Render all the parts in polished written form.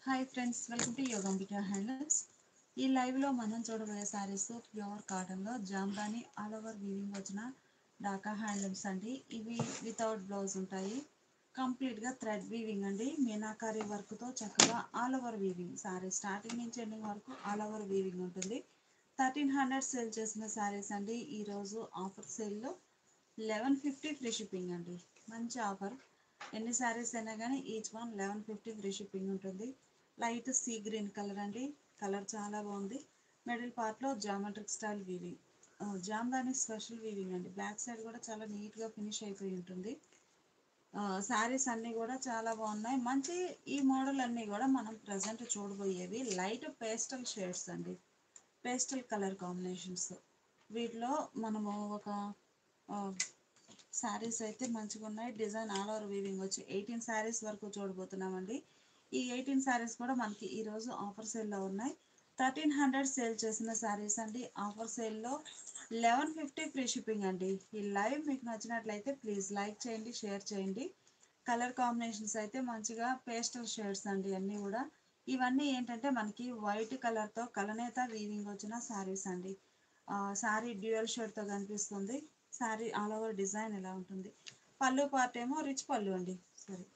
Hi friends, welcome to Yogambika handlooms. ఈ లైవ్లో మనం చూడబోయే శారీస్ ప్యూర్ కాటన్లో జామ్దాని ఆల్ ఓవర్ వీవింగ్ వచ్చిన ఢాకా హ్యాండ్లూమ్స్ అండి. ఇవి వితౌట్ బ్లౌజ్ ఉంటాయి. కంప్లీట్గా థ్రెడ్ వీవింగ్ అండి. మీనాకారి వర్క్తో చక్కగా all over weaving sari starting నుంచి ఎండింగ్ వరకు ఆల్ ఓవర్ వీవింగ్ ఉంటుంది. 1300 సేల్ చేసిన శారీస్ అండి. ఈరోజు ఆఫర్ సేల్లో 1150 ఫ్రీ షిప్పింగ్ అండి. మంచి ఆఫర్. ఎన్ని శారీస్ అయినా కానీ ఈచ్ వన్ 1150 ఫ్రీ షిప్పింగ్ ఉంటుంది. లైట్ సీ గ్రీన్ కలర్ అండి. కలర్ చాలా బాగుంది. మిడిల్ పార్ట్లో geometric style weaving, Jamdani special weaving అండి. బ్యాక్ సైడ్ కూడా చాలా నీట్గా ఫినిష్ అయిపోయి ఉంటుంది. శారీస్ అన్నీ కూడా చాలా బాగున్నాయి. మంచి ఈ మోడల్ అన్నీ కూడా మనం ప్రజెంట్ చూడబోయేవి లైట్ పేస్టల్ షేడ్స్ అండి. Pastel colour combinations. వీటిలో మనము ఒక శారీస్ అయితే మంచిగా ఉన్నాయి. డిజైన్ ఆల్ ఓవర్ వీవింగ్ వచ్చి 18 శారీస్ వరకు చూడబోతున్నామండి. ఈ 18 శారీస్ కూడా మనకి ఈరోజు ఆఫర్ సేల్లో ఉన్నాయి. 1300 సేల్ చేసిన శారీస్ అండి. ఆఫర్ సేల్లో 1150 ఫ్రీ షిప్పింగ్ అండి. ఈ లైవ్ మీకు నచ్చినట్లయితే ప్లీజ్ లైక్ చేయండి, షేర్ చేయండి. కలర్ కాంబినేషన్స్ అయితే మంచిగా పేస్టల్ షేడ్స్ అండి అన్నీ కూడా. ఇవన్నీ ఏంటంటే మనకి వైట్ కలర్తో కలనేత వీవింగ్ వచ్చిన శారీస్ అండి. శారీ డ్యూయల్ షేడ్తో కనిపిస్తుంది. శారీ ఆల్ ఓవర్ డిజైన్ ఎలా ఉంటుంది. పళ్ళు పార్ట్ ఏమో రిచ్ పళ్ళు అండి. సారీ,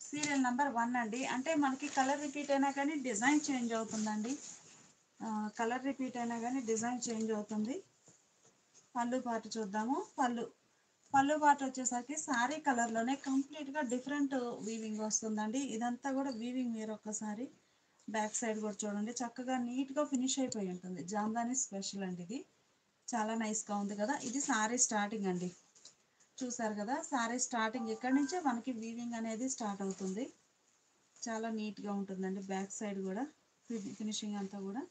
సీరియల్ నెంబర్ 1 అండి. అంటే మనకి కలర్ రిపీట్ అయినా కానీ డిజైన్ చేంజ్ అవుతుందండి. కలర్ రిపీట్ అయినా కానీ డిజైన్ చేంజ్ అవుతుంది. పళ్ళు పార్ట్ చూద్దాము. పళ్ళు పార్ట్ వచ్చేసరికి శారీ కలర్లోనే కంప్లీట్గా డిఫరెంట్ వీవింగ్ వస్తుందండి. ఇదంతా కూడా వీవింగ్ మీరు ఒక్కసారి బ్యాక్ సైడ్ కూడా చూడండి. చక్కగా నీట్గా ఫినిష్ అయిపోయి ఉంటుంది. జామ్దాని స్పెషల్ అండి. ఇది చాలా నైస్గా ఉంది కదా. ఇది శారీ స్టార్టింగ్ అండి. చూసారు కదా, శారీ స్టార్టింగ్ ఇక్కడ నుంచే మనకి వీవింగ్ అనేది స్టార్ట్ అవుతుంది. చాలా నీట్గా ఉంటుందండి. బ్యాక్ సైడ్ కూడా ఫినిషింగ్ అంతా కూడా.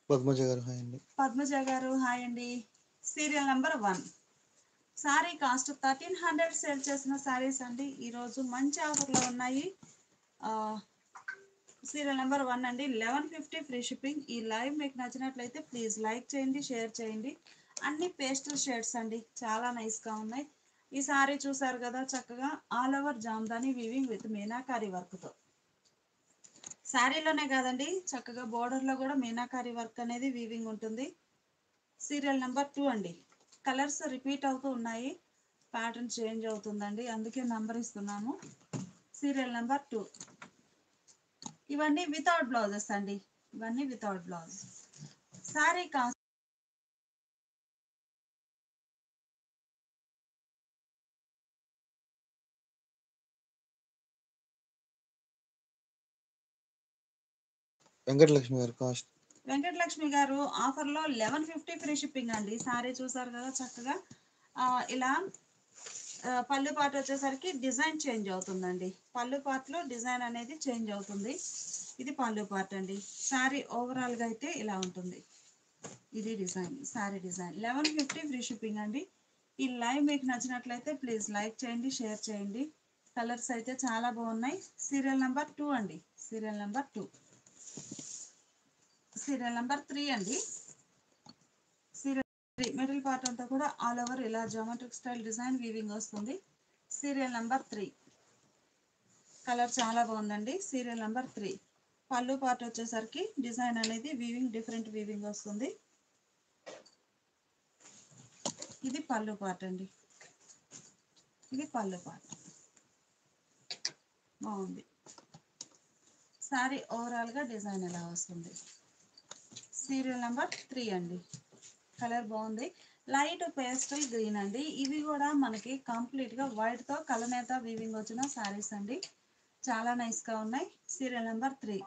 పద్మజ గారు హాయ్ అండి. పద్మజ గారు హాయ్ అండి. Serial number 1 sari cost 1300 sale చేసిన శారీస్ అండి. ఈరోజు మంచి ఆఫర్లో ఉన్నాయి. సీరియల్ నెంబర్ 1 అండి. 1150 ఫ్రీ షిప్పింగ్. ఈ లైవ్ మీకు నచ్చినట్లయితే ప్లీజ్ లైక్ చేయండి, షేర్ చేయండి. అన్ని పేస్టల్ షేడ్స్ అండి, చాలా నైస్గా ఉన్నాయి. ఈ శారీ చూసారు కదా, చక్కగా all over Jamdani weaving with meenakari వర్క్తో. శారీలోనే కాదండి, చక్కగా బోర్డర్లో కూడా మీనాకారి వర్క్ అనేది వీవింగ్ ఉంటుంది. సీరియల్ నెంబర్ 2 అండి. కలర్స్ రిపీట్ అవుతూ ఉన్నాయి, ప్యాటర్న్ చేంజ్ అవుతుందండి, అందుకే నంబర్ ఇస్తున్నాము. Serial number 2. ఇవన్నీ వితౌట్ బ్లౌజెస్ అండి. ఇవన్నీ without blouse. Sari cost Venkatalakshmi గారు కాస్ట్. వెంకటలక్ష్మి గారు ఆఫర్లో 1150 ఫ్రీ షిప్పింగ్ అండి. శారీ చూసారు కదా చక్కగా. ఇలా పళ్ళు పాట వచ్చేసరికి డిజైన్ చేంజ్ అవుతుందండి. పళ్ళు పాటలో డిజైన్ అనేది చేంజ్ అవుతుంది. ఇది పళ్ళు పాట అండి. శారీ ఓవరాల్గా అయితే ఇలా ఉంటుంది. ఇది design, sari design. 1150 free shipping అండి. ఈ లైవ్ మీకు నచ్చినట్లయితే ప్లీజ్ లైక్ చేయండి, షేర్ చేయండి. కలర్స్ అయితే చాలా బాగున్నాయి. సీరియల్ నెంబర్ 2 అండి. Serial number 2. సీరియల్ నెంబర్ 3 అండి. సీరియల్ 3 మిడిల్ పార్ట్ అంతా కూడా ఆల్ ఓవర్ ఇలా జామెట్రిక్ స్టైల్ డిజైన్ వీవింగ్ వస్తుంది. Serial number 3. కలర్ చాలా బాగుందండి. Serial number 3. పళ్ళు పార్ట్ వచ్చేసరికి డిజైన్ అనేది వీవింగ్ డిఫరెంట్ వీవింగ్ వస్తుంది. ఇది పళ్ళు పార్ట్ అండి. ఇది పళ్ళు పార్ట్ బాగుంది. శారీ ఓవరాల్గా డిజైన్ ఎలా వస్తుంది. సీరియల్ నెంబర్ 3 అండి. కలర్ బాగుంది. లైట్ పేస్టల్ గ్రీన్ అండి. ఇవి కూడా మనకి కంప్లీట్గా వైట్తో కలనేత వీవింగ్ వచ్చిన శారీస్ అండి. చాలా నైస్గా ఉన్నాయి. Serial number 3.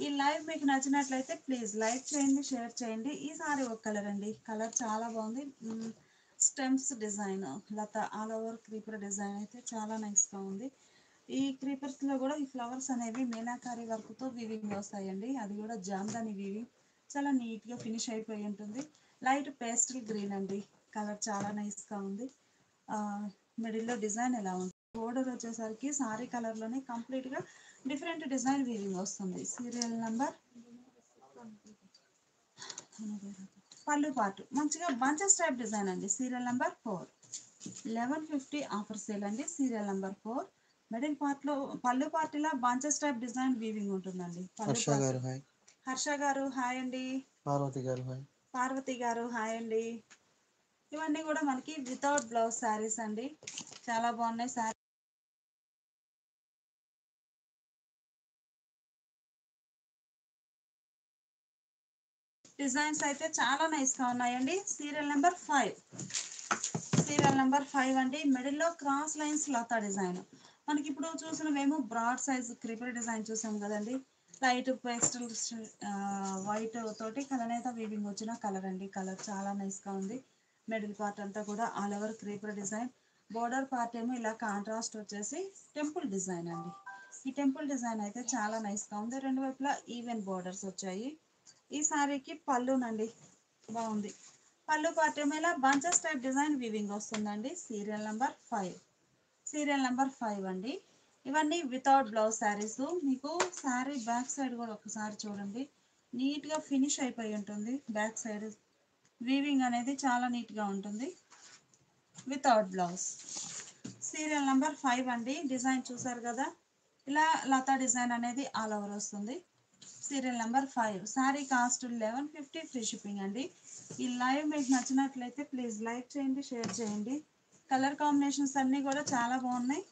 ఈ లైవ్ మీకు నచ్చినట్లయితే ప్లీజ్ లైక్ చేయండి, షేర్ చేయండి. ఈ సారీ ఒక కలర్ అండి. కలర్ చాలా బాగుంది. స్టెమ్స్ డిజైన్, లత ఆల్ ఓవర్ క్రీపర్ డిజైన్ అయితే చాలా నైస్గా ఉంది. ఈ క్రీపర్స్లో కూడా ఈ ఫ్లవర్స్ అనేవి మీనాకారి వర్క్తో వీవింగ్ వస్తాయండి. అది కూడా జామ్దాని వీవింగ్ చాలా నీట్గా ఫినిష్ అయిపోయి ఉంటుంది. లైట్ పేస్టల్ గ్రీన్ అండి. కలర్ చాలా నైస్గా ఉంది. మిడిల్లో డిజైన్ ఎలా ఉంది. బోర్డర్ వచ్చేసరికి సారీ కలర్లోనే కంప్లీట్గా డిఫరెంట్ డిజైన్ వీవింగ్ వస్తుంది. సీరియల్ నెంబర్ పళ్ళు పాటు మంచిగా బంచెస్ టైప్ డిజైన్ అండి. Serial number 4. 1150 ఆఫర్ సేల్ అండి. Serial number 4. మిడిల్ పార్ట్ లో పళ్ళు పార్ట్ ఇలా బంచెస్ టైప్ డిజైన్ వీవింగ్ ఉంటుందండి. పళ్ళు హర్ష పార్ట్. గారు హాయ్. హర్ష గారు హాయ్ అండి. పార్వతి గారు హాయ్. పార్వతి గారు హాయ్ అండి. ఇవన్నీ కూడా మనకి వితౌట్ బ్లౌజ్ శారీస్ అండి. చాలా బాగున్నాయి శారీ. డిజైన్స్ అయితే చాలా నైస్ గా ఉన్నాయండి. Serial number 5. సీరియల్ నెంబర్ 5 అండి. మిడిల్ లో క్రాస్ లైన్స్ లతా డిజైన్. మనకి ఇప్పుడు చూసిన మేము బ్రాడ్ సైజ్ క్రీపర్ డిజైన్ చూసాం కదండి. లైట్ పేస్టల్ వైట్ తోటి కలనేత వీవింగ్ వచ్చిన కలర్ అండి. కలర్ చాలా నైస్ గా ఉంది. మిడిల్ పార్ట్ అంతా కూడా all over creeper design. Border part ఏమో ఇలా కాంట్రాస్ట్ వచ్చేసి టెంపుల్ డిజైన్ అండి. ఈ టెంపుల్ డిజైన్ అయితే చాలా నైస్ గా ఉంది. రెండు వైపులా ఈవెన్ బోర్డర్స్ వచ్చాయి. ఈ సారీకి పళ్ళునండి, బాగుంది. పళ్ళు పార్ట్ ఏమో ఇలా బంచెస్ టైప్ డిజైన్ వీవింగ్ వస్తుందండి. Serial number 5. సీరియల్ నెంబర్ 5 అండి. ఇవన్నీ వితౌట్ బ్లౌజ్ శారీస్. మీకు శారీ బ్యాక్ సైడ్ కూడా ఒకసారి చూడండి. నీట్గా ఫినిష్ అయిపోయి ఉంటుంది. బ్యాక్ సైడ్ వీవింగ్ అనేది చాలా నీట్గా ఉంటుంది వితౌట్ బ్లౌజ్. సీరియల్ నెంబర్ 5 అండి. డిజైన్ చూసారు కదా, ఇలా లతా డిజైన్ అనేది ఆల్ ఓవర్ వస్తుంది. Serial number 5. Sari cost 1150 free shipping అండి. ఈ లైవ్ మీకు నచ్చినట్లయితే ప్లీజ్ లైక్ చేయండి, షేర్ చేయండి. కలర్ కాంబినేషన్స్ అన్నీ కూడా చాలా బాగున్నాయి.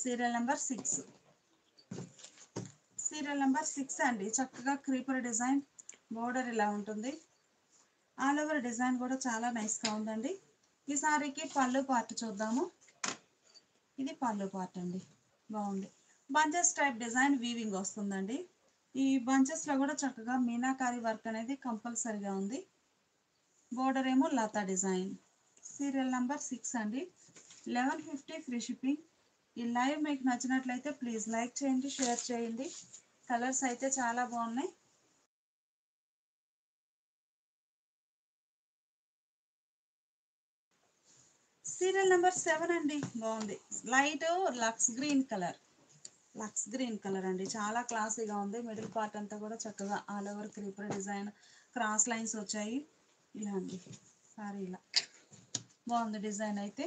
Serial number 6. సీరియల్ నెంబర్ 6 అండి. చక్కగా క్రీపర్ డిజైన్, బోర్డర్ ఇలా ఉంటుంది. ఆల్ ఓవర్ డిజైన్ కూడా చాలా నైస్గా ఉందండి. ఈ సారీకి పళ్ళు పార్ట్ చూద్దాము. ఇది పళ్ళు పార్ట్ అండి, బాగుంది. బంచెస్ టైప్ డిజైన్ వీవింగ్ వస్తుందండి. ఈ బంచెస్లో కూడా చక్కగా మీనాకారి వర్క్ అనేది కంపల్సరీగా ఉంది. బోర్డర్ ఏమో లతా డిజైన్. సీరియల్ నెంబర్ 6 అండి. 1150 ఫ్రీ షిప్పింగ్. ఈ లైవ్ మీకు నచ్చినట్లయితే ప్లీజ్ లైక్ చేయండి, షేర్ చేయండి. కలర్స్ అయితే చాలా బాగున్నాయి. సీరియల్ నెంబర్ 7 అండి, బాగుంది. Light lux green colour. Lux green colour అండి, చాలా క్లాసీగా ఉంది. మిడిల్ పార్ట్ అంతా కూడా చక్కగా all over creeper design, cross lines వచ్చాయి. ఇలా అండి సారీ, ఇలా బాగుంది. డిజైన్ అయితే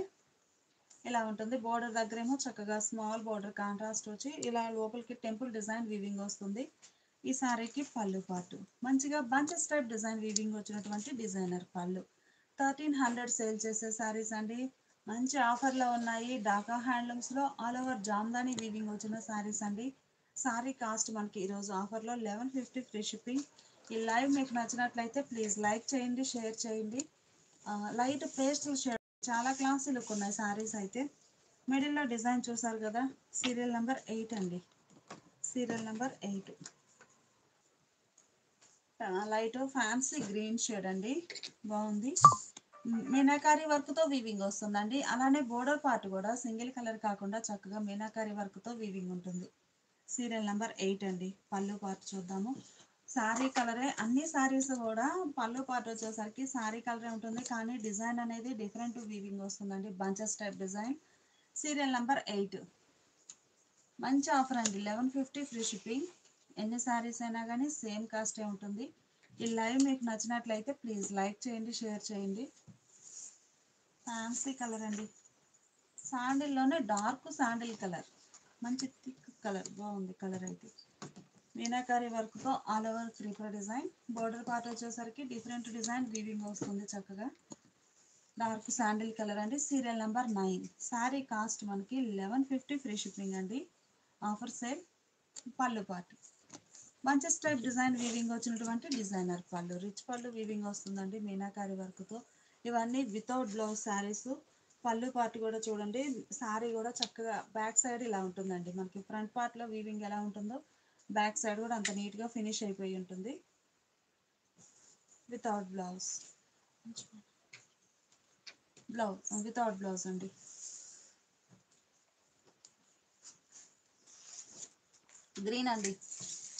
ఇలా ఉంటుంది. బోర్డర్ దగ్గర ఏమో చక్కగా స్మాల్ బోర్డర్ కాంట్రాస్ట్ వచ్చి ఇలా లోపలికి టెంపుల్ డిజైన్ వీవింగ్ వస్తుంది. ఈ సారీకి పళ్ళు పాటు మంచిగా బంచెస్ టైప్ డిజైన్ వీవింగ్ వచ్చినటువంటి డిజైనర్ పళ్ళు. 1300 సేల్ చేసే సారీస్ అండి. మంచి ఆఫర్లో ఉన్నాయి. ఢాకా హ్యాండ్లూమ్స్లో ఆల్ ఓవర్ జామ్దాని వీవింగ్ వచ్చిన సారీస్ అండి. సారీ కాస్ట్ మనకి ఈరోజు ఆఫర్లో 1150 ఫ్రీ షిప్పింగ్. ఈ లైవ్ మీకు నచ్చినట్లయితే ప్లీజ్ లైక్ చేయండి, షేర్ చేయండి. లైట్ పేస్టల్ షేడ్, చాలా క్లాసీ లుక్ ఉన్నాయి సారీస్ అయితే. మిడిల్లో డిజైన్ చూసారు కదా. సీరియల్ నెంబర్ 8 అండి. Serial number 8. Light fancy green shade అండి, బాగుంది. మీనాకారి వర్క్తో వీవింగ్ వస్తుందండి. అలానే బోర్డర్ పార్ట్ కూడా సింగిల్ కలర్ కాకుండా చక్కగా మీనాకారి వర్క్తో వీవింగ్ ఉంటుంది. సీరియల్ నెంబర్ 8 అండి. పళ్ళు పార్ట్ చూద్దాము. శారీ కలరే, అన్ని శారీస్ కూడా పళ్ళు పార్ట్ వచ్చేసరికి శారీ కలరే ఉంటుంది, కానీ డిజైన్ అనేది డిఫరెంట్ వీవింగ్ వస్తుందండి. Bunches type design. Serial number 8. మంచి ఆఫర్ అండి. 1150 ఫ్రీ షిప్పింగ్. ఎన్ని శారీస్ అయినా కానీ సేమ్ కాస్టే ఉంటుంది. ఈ లైవ్ మీకు నచ్చినట్లయితే ప్లీజ్ లైక్ చేయండి, షేర్ చేయండి. ఫ్యాన్సీ కలర్ అండి. శాండిల్లోనే డార్క్ శాండిల్ కలర్, మంచి థిక్ కలర్, బాగుంది కలర్ అయితే. మీనాకారి వర్క్తో all over creeper design. Border part వచ్చేసరికి డిఫరెంట్ డిజైన్ వీవింగ్ వస్తుంది చక్కగా. డార్క్ శాండిల్ కలర్ అండి. Serial number 9. శారీ కాస్ట్ మనకి 1150 ఫ్రీ షిప్పింగ్ అండి. Offer sale. పళ్ళు part bunches type design weaving వచ్చినటువంటి డిజైనర్ పళ్ళు, రిచ్ పళ్ళు వీవింగ్ వస్తుందండి మీనాకారి వర్క్తో. ఇవన్నీ వితౌట్ బ్లౌజ్ శారీస్. పళ్ళు పార్ట్ కూడా చూడండి. శారీ కూడా చక్కగా బ్యాక్ సైడ్ ఇలా ఉంటుందండి. మనకి ఫ్రంట్ పార్ట్లో వీవింగ్ ఎలా ఉంటుందో బ్యాక్ సైడ్ కూడా అంత నీట్గా ఫినిష్ అయిపోయి ఉంటుంది వితౌట్ బ్లౌజ్. వితౌట్ బ్లౌజ్ అండి. గ్రీన్ అండి,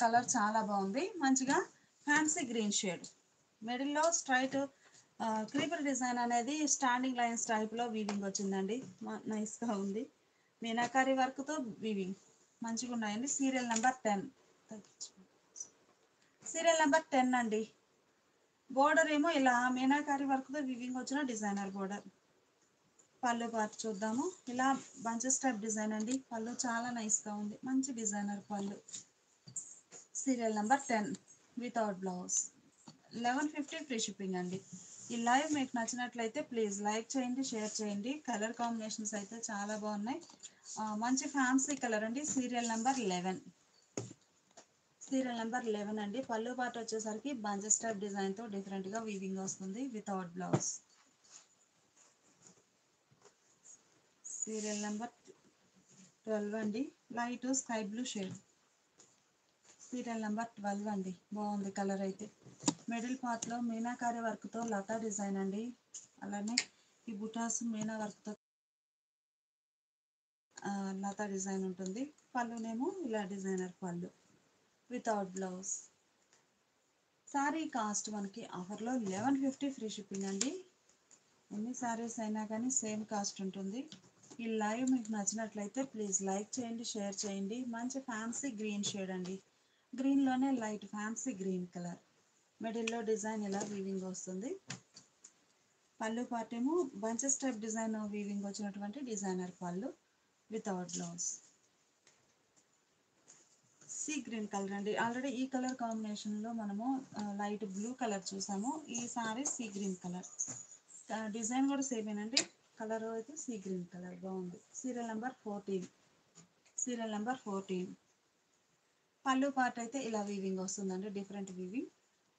కలర్ చాలా బాగుంది. మంచిగా ఫ్యాన్సీ గ్రీన్ షేడ్. మిడిల్లో స్ట్రైట్ క్రీపర్ డిజైన్ అనేది స్టాండింగ్ లైన్స్ టైప్లో వీవింగ్ వచ్చిందండి. నైస్గా ఉంది. మీనాకారి వర్క్తో వీవింగ్ మంచిగా ఉన్నాయండి. Serial number 10. సీరియల్ నెంబర్ 10 అండి. బోర్డర్ ఏమో ఇలా మీనాకారి వర్క్తో వీవింగ్ వచ్చిన డిజైనర్ బోర్డర్. పళ్ళు పార్ట్ చూద్దాము. ఇలా బంచెస్ టైప్ డిజైన్ అండి. పళ్ళు చాలా నైస్గా ఉంది, మంచి డిజైనర్ పళ్ళు. Serial number 10 without blouse. 1150 free shipping అండి. ఈ లైవ్ మీకు నచ్చినట్లయితే ప్లీజ్ లైక్ చేయండి, షేర్ చేయండి. కలర్ కాంబినేషన్స్ అయితే చాలా బాగున్నాయి. మంచి ఫ్యాన్సీ కలర్ అండి. Serial number 11. సీరియల్ నెంబర్ 11 అండి. పళ్ళు పార్ట్ వచ్చేసరికి బంచెస్ టైప్ డిజైన్తో డిఫరెంట్గా వీవింగ్ వస్తుంది వితౌట్ బ్లౌజ్. సీరియల్ నెంబర్ 12 అండి. Light sky blue shade. Serial number 12 అండి. బాగుంది కలర్ అయితే. మిడిల్ పార్ట్లో మీనాకారి వర్క్తో లతా డిజైన్ అండి. అలానే ఈ బుటాస్ మీనా వర్క్తో లతా డిజైన్ ఉంటుంది. పళ్ళునేమో ఇలా డిజైనర్ పళ్ళు వితౌట్ బ్లౌజ్. శారీ కాస్ట్ మనకి ఆఫర్లో 1150 ఫ్రీ షిప్పింగ్ అండి. ఎన్ని శారీస్ అయినా కానీ సేమ్ కాస్ట్ ఉంటుంది. ఈ లైవ్ మీకు నచ్చినట్లయితే ప్లీజ్ లైక్ చేయండి, షేర్ చేయండి. మంచి ఫ్యాన్సీ గ్రీన్ షేడ్ అండి. గ్రీన్లోనే లైట్ ఫ్యాన్సీ గ్రీన్ కలర్. మిడిల్లో డిజైన్ ఇలా వీవింగ్ వస్తుంది. పళ్ళు పార్ట్ ఏమో బంచెస్ టైప్ డిజైన్ వీవింగ్ వచ్చినటువంటి డిజైనర్ పళ్ళు without blouse. See green colour అండి. ఆల్రెడీ ఈ కలర్ కాంబినేషన్లో మనము లైట్ బ్లూ కలర్ చూసాము. ఈ sorry see green colour. Design కూడా సేమేనండి. కలర్ అయితే సీ గ్రీన్ కలర్ బాగుంది. Serial number 14. Serial number 14. పళ్ళు పార్ట్ అయితే ఇలా వీవింగ్ వస్తుందండి. Different weaving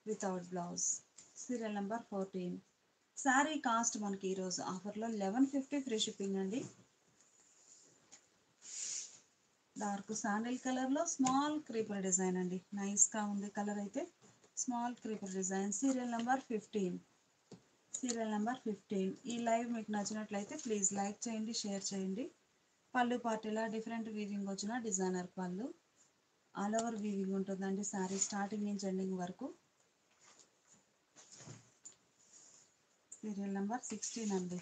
without blouse. Serial number 14. Sari cost మనకి ఈరోజు ఆఫర్లో 1150 ఫ్రీ షిప్పింగ్ అండి. డార్క్ శాండిల్ కలర్లో స్మాల్ క్రీపర్ డిజైన్ అండి. నైస్గా ఉంది కలర్ అయితే. Small creeper design. Serial number 15. Serial number 15. ఈ లైవ్ మీకు నచ్చినట్లయితే ప్లీజ్ లైక్ చేయండి, షేర్ చేయండి. పళ్ళు పార్టీలా డిఫరెంట్ వీవింగ్ వచ్చిన డిజైనర్ పళ్ళు. ఆల్ ఓవర్ వీవింగ్ ఉంటుందండి శారీ స్టార్టింగ్ నుంచి ఎండింగ్ వరకు. సీరియల్ నెంబర్ 16 అండి.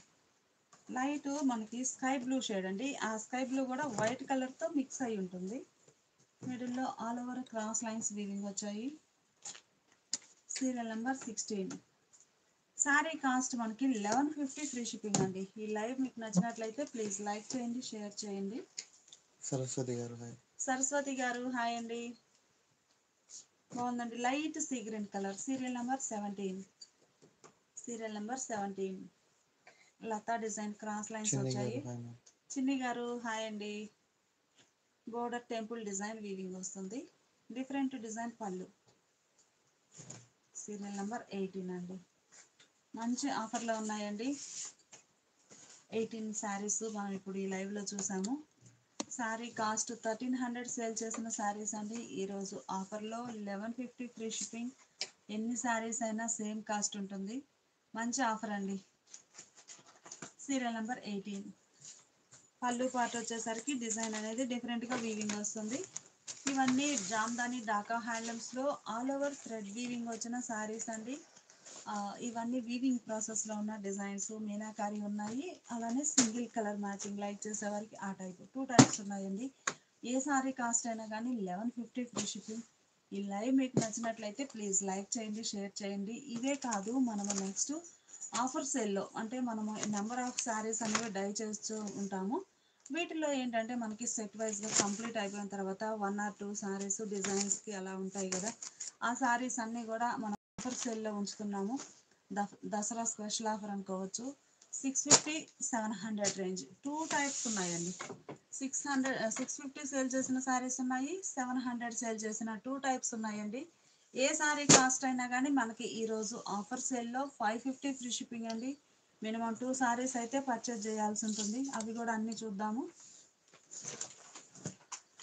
లైట్ మనకి స్కై బ్లూ షేడ్ అండి. ఆ స్కై బ్లూ కూడా వైట్ కలర్తో మిక్స్ అయి ఉంటుంది. మిడిల్లో all over cross lines weaving వచ్చాయి. Serial number 16. శారీ కాస్ట్ మనకి 1150 ఫ్రీ షిప్పింగ్ అండి. ఈ లైవ్ మీకు నచ్చినట్లయితే ప్లీజ్ లైక్ చేయండి, షేర్ చేయండి. సరస్వతి గారు హాయ్. సరస్వతి గారు హాయ్ అండి. బాగుందండి. Light sea green colour. Serial number 17. Serial number 17. Latha design cross lines Chinni వచ్చాయి. Garu hi ma'am. Chinni garu hi అండి. బోర్డర్ టెంపుల్ డిజైన్ వీవింగ్ వస్తుంది. డిఫరెంట్ డిజైన్ పళ్ళు. సీరియల్ నెంబర్ 18 అండి. మంచి ఆఫర్లో ఉన్నాయండి. 18 శారీస్ మనం ఇప్పుడు ఈ లైవ్లో చూసాము. శారీ కాస్ట్ 1300 సేల్ చేసిన శారీస్ అండి. ఈరోజు ఆఫర్లో 1150 ఫ్రీ షిప్పింగ్. ఎన్ని శారీస్ అయినా సేమ్ కాస్ట్ ఉంటుంది. మంచి ఆఫర్ అండి. Serial number 18. పళ్ళు పార్ట్ వచ్చేసరికి డిజైన్ అనేది డిఫరెంట్గా వీవింగ్ వస్తుంది. ఇవన్నీ జామ్దాని ఢాకా హ్యాండ్లూమ్స్లో ఆల్ ఓవర్ థ్రెడ్ వీవింగ్ వచ్చిన శారీస్ అండి. ఇవన్నీ వీవింగ్ ప్రాసెస్లో ఉన్న డిజైన్స్ మీనాకారి ఉన్నాయి. అలానే సింగిల్ కలర్ మ్యాచింగ్ లైక్ చేసేవారికి ఆ టైప్ 2 టైప్స్ ఉన్నాయండి. ఏ శారీ కాస్ట్ అయినా కానీ 1150 ఫ్రీ షిప్పింగ్. ఈ లైవ్ మీకు నచ్చినట్లయితే ప్లీజ్ లైక్ చేయండి, షేర్ చేయండి. ఇవే కాదు మనము నెక్స్ట్ ఆఫర్ సేల్లో అంటే మనము నెంబర్ ఆఫ్ శారీస్ అనేవి డై చేస్తూ ఉంటాము. వీటిలో ఏంటంటే మనకి సెట్ వైజ్గా కంప్లీట్ అయిపోయిన తర్వాత 1 or 2 శారీస్ డిజైన్స్కి అలా ఉంటాయి కదా. ఆ శారీస్ అన్నీ కూడా మనం ఆఫర్ సేల్లో ఉంచుతున్నాము. దసరా స్పెషల్ ఆఫర్ అనుకోవచ్చు. 650, 700 రేంజ్ 2 టైప్స్ ఉన్నాయండి. 650 సేల్ చేసిన శారీస్ ఉన్నాయి. 700 సేల్ చేసిన 2 టైప్స్ ఉన్నాయండి. ఏ శారీ కాస్ట్ అయినా కానీ మనకి ఈరోజు ఆఫర్ సేల్లో 550 ఫ్రీ షిప్పింగ్ అండి. మినిమం 2 శారీస్ అయితే పర్చేజ్ చేయాల్సి ఉంటుంది. అవి కూడా అన్నీ చూద్దాము.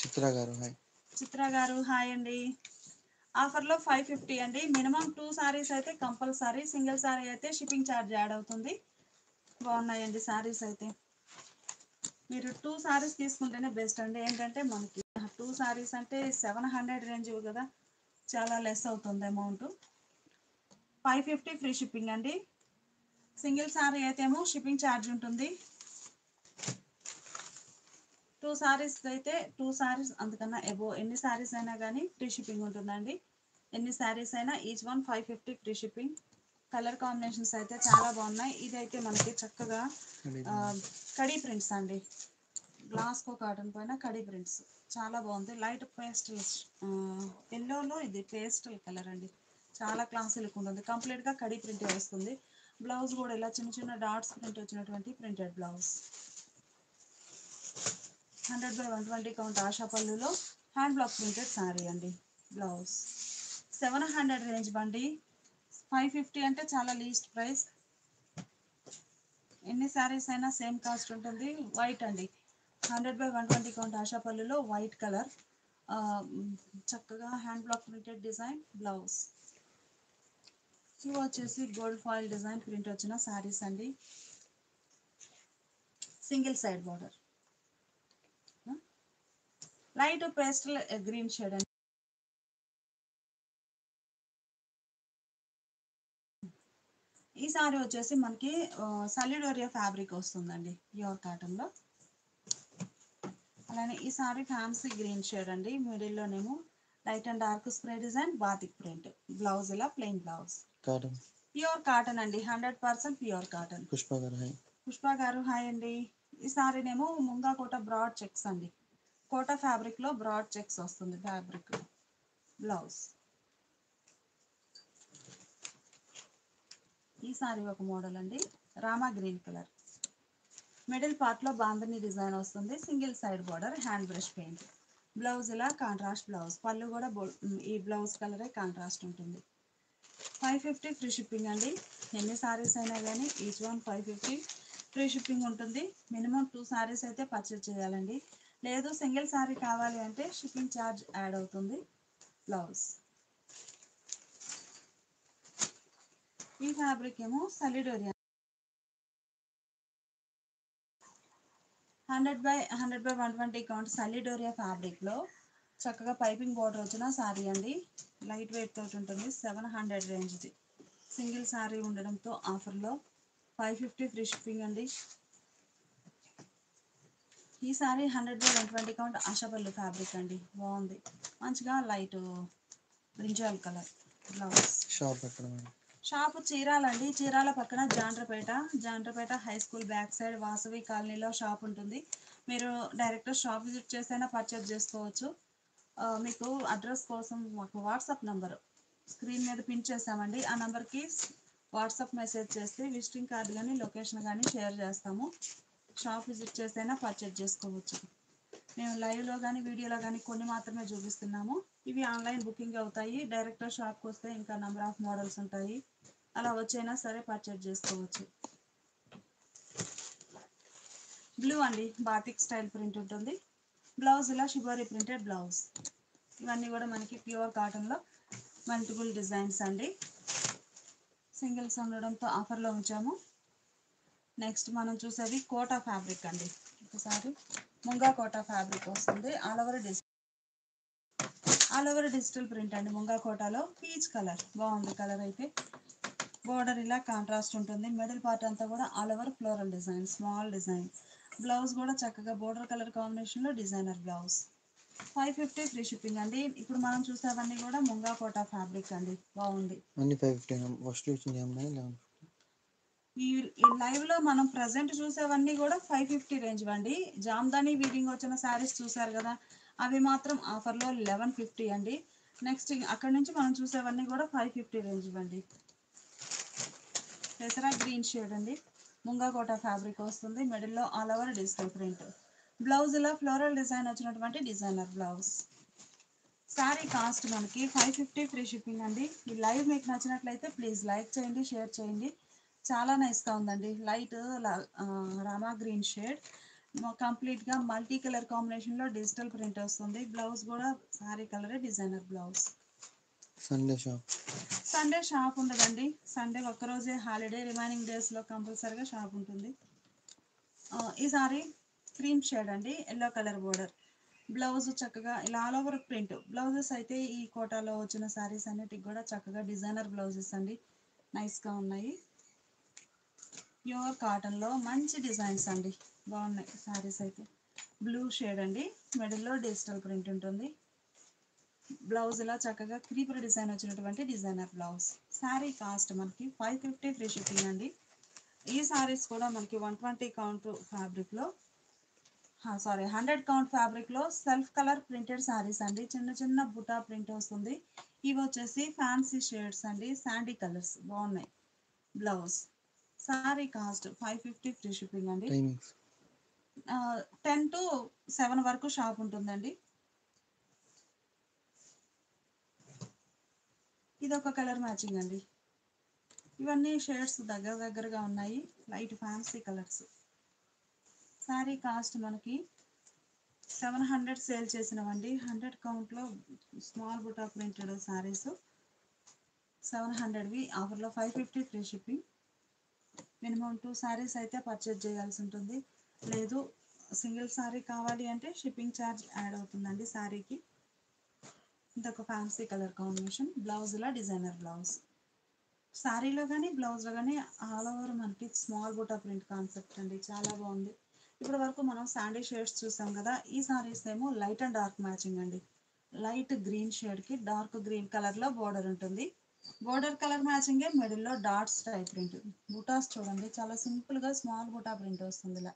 చిత్ర గారు హాయ్. చిత్ర గారు హాయ్ అండి. ఆఫర్లో 550 అండి. మినిమం 2 శారీస్ అయితే కంపల్సరీ. సింగిల్ శారీ అయితే షిప్పింగ్ ఛార్జ్ యాడ్ అవుతుంది. బాగున్నాయండి శారీస్ అయితే. మీరు 2 శారీస్ తీసుకుంటేనే బెస్ట్ అండి. ఏంటంటే మనకి 2 శారీస్ అంటే 700 రేంజ్ కదా, చాలా లెస్ అవుతుంది అమౌంట్. 550 ఫ్రీ షిప్పింగ్ అండి. సింగిల్ శారీ అయితే ఏమో షిప్పింగ్ ఛార్జ్ ఉంటుంది. 2 శారీస్ అయితే 2 శారీస్ అంతకన్నా ఎబో ఎన్ని శారీస్ అయినా కానీ ఫ్రీ షిప్పింగ్ ఉంటుందండి. ఎన్ని శారీస్ అయినా each one 550 free shipping. Colour combinations అయితే చాలా బాగున్నాయి. ఇదైతే మనకి చక్కగా కడీ ప్రింట్స్ అండి, గ్లాస్కో కాటన్ పైన కడీ ప్రింట్స్ చాలా బాగుంది. లైట్ పేస్టల్ ఎల్లోలో ఇది పేస్టల్ కలర్ అండి, చాలా క్లాసీ లుక్ ఉంటుంది. కంప్లీట్గా కడీ ప్రింట్ వస్తుంది. బ్లౌజ్ కూడా ఇలా చిన్న చిన్న డాట్స్ ప్రింట్ వచ్చినటువంటి ప్రింటెడ్ బ్లౌజ్. 100/120 కౌంట్ ఆశా పళ్ళులో హ్యాండ్ బ్లాక్ ప్రింటెడ్ శారీ అండి. బ్లౌజ్ 700 రేంజ్ బండి, 550 అంటే చాలా లీస్ట్ ప్రైస్. ఎన్ని శారీస్ అయినా సేమ్ కాస్ట్ ఉంటుంది. వైట్ అండి, 100/120 కౌంట్ ఆశా పళ్ళులో వైట్ కలర్, చక్కగా hand block printed design blouse. ఇవి వచ్చేసి గోల్డ్ ఫాయిల్ డిజైన్ ప్రింట్ వచ్చిన శారీస్ అండి. Single side border, light pastel green shade అండి. ఈ సారీ వచ్చేసి మనకి సలిడోరియా ఫ్యాబ్రిక్ వస్తుందండి, ప్యూర్ కాటన్లో. అలానే ఈ సారీ ఫ్యాన్సీ గ్రీన్ షేడ్ అండి, మిడిల్లోనేమో light and dark spray design batik print. Blouse ఇలా plain blouse, cotton pure cotton అండి, 100% ప్యూర్ కాటన్. పుష్ప గారు హాయ్. పుష్ప గారు హాయ్ అండి. ఈ సారీనేమో ముంగా కోట బ్రాడ్ చెక్స్ అండి, కోట ఫ్యాబ్రిక్లో బ్రాడ్ చెక్స్ వస్తుంది ఫ్యాబ్రిక్. బ్లౌజ్ ఈ సారీ ఒక మోడల్ అండి, రామా గ్రీన్ కలర్, మిడిల్ పార్ట్లో బాందని డిజైన్ వస్తుంది. Single side border, hand brush paint. Blouse ఇలా కాంట్రాస్ట్ బ్లౌజ్, పళ్ళు కూడా ఈ బ్లౌజ్ కలరే కాంట్రాస్ట్ ఉంటుంది. 550 ఫ్రీ షిప్పింగ్ అండి. ఎన్ని సారీస్ అయినా కానీ ఈచ్ వన్ 550 ఫ్రీ షిప్పింగ్ ఉంటుంది. మినిమం 2 సారీస్ అయితే పర్చేజ్ చేయాలండి, లేదు సింగిల్ సారీ కావాలి అంటే షిప్పింగ్ ఛార్జ్ యాడ్ అవుతుంది. బ్లౌజ్ ఈ ఫ్యాబ్రిక్ ఏమో సలిడోరియా, 100/120 కౌంట్ సలిడోరియా ఫ్యాబ్రిక్లో చక్కగా పైపింగ్ బార్డర్ వచ్చిన శారీ అండి. లైట్ వెయిట్ తోటి ఉంటుంది. 700 రేంజ్ది సింగిల్ శారీ ఉండడంతో ఆఫర్లో 550 ఫ్రీ షిప్పింగ్ అండి. ఈ శారీ 100/120 కౌంట్ ఆశాపల్లి ఫ్యాబ్రిక్ అండి, బాగుంది. మంచిగా light brinjal colour. Blouse shop ఎక్కడ మేడం? షాపు చీరాలండి, చీరాల పక్కన Jandrapeta high school back side Vasavi కాలనీలో షాప్ ఉంటుంది. మీరు డైరెక్ట్ షాప్ విజిట్ చేసైనా పర్చేజ్ చేసుకోవచ్చు. మీకు అడ్రస్ కోసం మాకు వాట్సాప్ నెంబర్ స్క్రీన్ మీద పిన్ చేసామండి, ఆ నెంబర్కి వాట్సాప్ మెసేజ్ చేస్తే విజిటింగ్ కార్డు కానీ లొకేషన్ కానీ షేర్ చేస్తాము. షాప్ విజిట్ చేసైనా పర్చేజ్ చేసుకోవచ్చు. మేము లైవ్లో కానీ వీడియోలో కానీ కొన్ని మాత్రమే చూపిస్తున్నాము. ఇవి ఆన్లైన్ బుకింగ్ అవుతాయి. డైరెక్ట్ షాప్కి వస్తే ఇంకా నెంబర్ ఆఫ్ మోడల్స్ ఉంటాయి, అలా వచ్చైనా సరే పర్చేజ్ చేసుకోవచ్చు. బ్లూ అండి, బాతిక్ స్టైల్ ప్రింట్ ఉంటుంది. బ్లౌజ్ ఇలా షిబోరి ప్రింటెడ్ బ్లౌజ్. ఇవన్నీ కూడా మనకి ప్యూర్ కాటన్లో మల్టిపుల్ డిజైన్స్ అండి. సింగిల్స్ ఉండడంతో ఆఫర్లో ఉంచాము. నెక్స్ట్ మనం చూసేది కోటా ఫ్యాబ్రిక్ అండి. ఒకసారి ముంగా కోటా ఫ్యాబ్రిక్ వస్తుంది. ఆల్ ఓవర్ డిజిటల్ ప్రింట్ అండి. ముంగా కోటాలో పీచ్ కలర్, బాగుంది కలర్ అయితే. బోర్డర్ ఇలా కాంట్రాస్ట్ ఉంటుంది. మిడిల్ పార్ట్ అంతా కూడా all over floral design, small design. Blouse కూడా చక్కగా బోర్డర్ కలర్ కాంబినేషన్లో డిజైనర్ బ్లౌజ్. 550 ఫ్రీ షిప్పింగ్ అండి. ఇప్పుడు మనం చూసేవన్నీ కూడా ముంగా కోటా ఫ్యాబ్రిక్ అండి, బాగుంది. అన్ని 550 ఫస్ట్ వచ్చింది అమ్మాయి 1150. ఈ లైవ్లో మనం ప్రజెంట్ చూసేవన్నీ కూడా 550 రేంజ్ అండి. జామ్దాని వీవింగ్ వచ్చిన శారీస్ చూసారు కదా, అవి మాత్రం ఆఫర్లో 1150 అండి. నెక్స్ట్ అక్కడ నుంచి మనం చూసేవన్నీ కూడా 550 రేంజ్ అండి. పెసరా గ్రీన్ షేడ్ అండి, ముంగా కోటా ఫ్యాబ్రిక్ వస్తుంది. మిడిల్లో all over digital print. Blouse ఇలా ఫ్లోరల్ డిజైన్ వచ్చినటువంటి డిజైనర్ బ్లౌజ్. శారీ కాస్ట్ మనకి 550 ఫ్రీ షిప్పింగ్ అండి. ఈ లైవ్ మీకు నచ్చినట్లయితే ప్లీజ్ లైక్ చేయండి, షేర్ చేయండి. చాలా నైస్గా ఉందండి. లైట్ రామా గ్రీన్ షేడ్, కంప్లీట్గా మల్టీ కలర్ కాంబినేషన్లో డిజిటల్ ప్రింట్ వస్తుంది. బ్లౌజ్ కూడా శారీ కలరే డిజైనర్ బ్లౌజ్. సండే షాప్ ఉండదండి, సండే ఒక్కరోజే హాలిడే, రిమైనింగ్ డేస్లో కంపల్సరీగా షాప్ ఉంటుంది. ఈ సారీ క్రీమ్ షేడ్ అండి, ఎల్లో కలర్ బోర్డర్. బ్లౌజ్ చక్కగా ఇలా ఆల్ ఓవర్ ప్రింట్. బ్లౌజెస్ అయితే ఈ కోటాలో వచ్చిన శారీస్ అన్నిటికి కూడా చక్కగా డిజైనర్ బ్లౌజెస్ అండి, నైస్గా ఉన్నాయి. ప్యూర్ కాటన్లో మంచి డిజైన్స్ అండి, బాగున్నాయి శారీస్ అయితే. బ్లూ షేడ్ అండి, మిడిల్లో డిజిటల్ ప్రింట్ ఉంటుంది. బ్లౌజ్ ఇలా చక్కగా క్రీపర్ డిజైన్ వచ్చినటువంటి డిజైనర్ బ్లౌజ్. శారీ కాస్ట్ మనకి 550 ఫ్రీ షిప్పింగ్ అండి. ఈ సారీస్ కూడా మనకి 120 కౌంట్ ఫ్యాబ్రిక్లో 100 కౌంట్ ఫ్యాబ్రిక్లో సెల్ఫ్ కలర్ ప్రింటెడ్ శారీస్ అండి. చిన్న చిన్న బుటా ప్రింట్ వస్తుంది. ఇవి వచ్చేసి ఫ్యాన్సీ షేడ్స్ అండి, శాండీ కలర్స్ బాగున్నాయి. Blouse sari cost 550 free shipping అండి. టైమింగ్స్ 10 to 7 వరకు షాప్ ఉంటుందండి. ఇది ఒక కలర్ మ్యాచింగ్ అండి. ఇవన్నీ షేడ్స్ దగ్గరగా ఉన్నాయి, light fancy colours. Sari cost మనకి 700 సేల్ చేసినవండి. 100 కౌంట్లో స్మాల్ బుటా ప్రింటెడ్ శారీస్ 700వి ఆఫర్లో 550 ఫ్రీ షిప్పింగ్. మినిమం 2 శారీస్ అయితే పర్చేజ్ చేయాల్సి ఉంటుంది. లేదు సింగిల్ శారీ కావాలి అంటే షిప్పింగ్ ఛార్జ్ యాడ్ అవుతుందండి శారీకి. ఇదొక ఫ్యాన్సీ కలర్ కాంబినేషన్. బ్లౌజ్ ఇలా డిజైనర్ బ్లౌజ్. శారీలో కానీ బ్లౌజ్లో కానీ ఆల్ ఓవర్ మనకి స్మాల్ బుటా ప్రింట్ కాన్సెప్ట్ అండి, చాలా బాగుంది. ఇప్పటి వరకు మనం శాండీ షేడ్స్ చూసాం కదా. ఈ సారీస్ ఏమో లైట్ అండ్ డార్క్ మ్యాచింగ్ అండి. లైట్ గ్రీన్ షేడ్కి డార్క్ గ్రీన్ కలర్లో బోర్డర్ ఉంటుంది. బోర్డర్ కలర్ మ్యాచింగే మిడిల్లో డాట్స్ టైప్ ప్రింట్. బుటాస్ చూడండి చాలా సింపుల్గా స్మాల్ బుటా ప్రింట్ వస్తుంది. ఇలా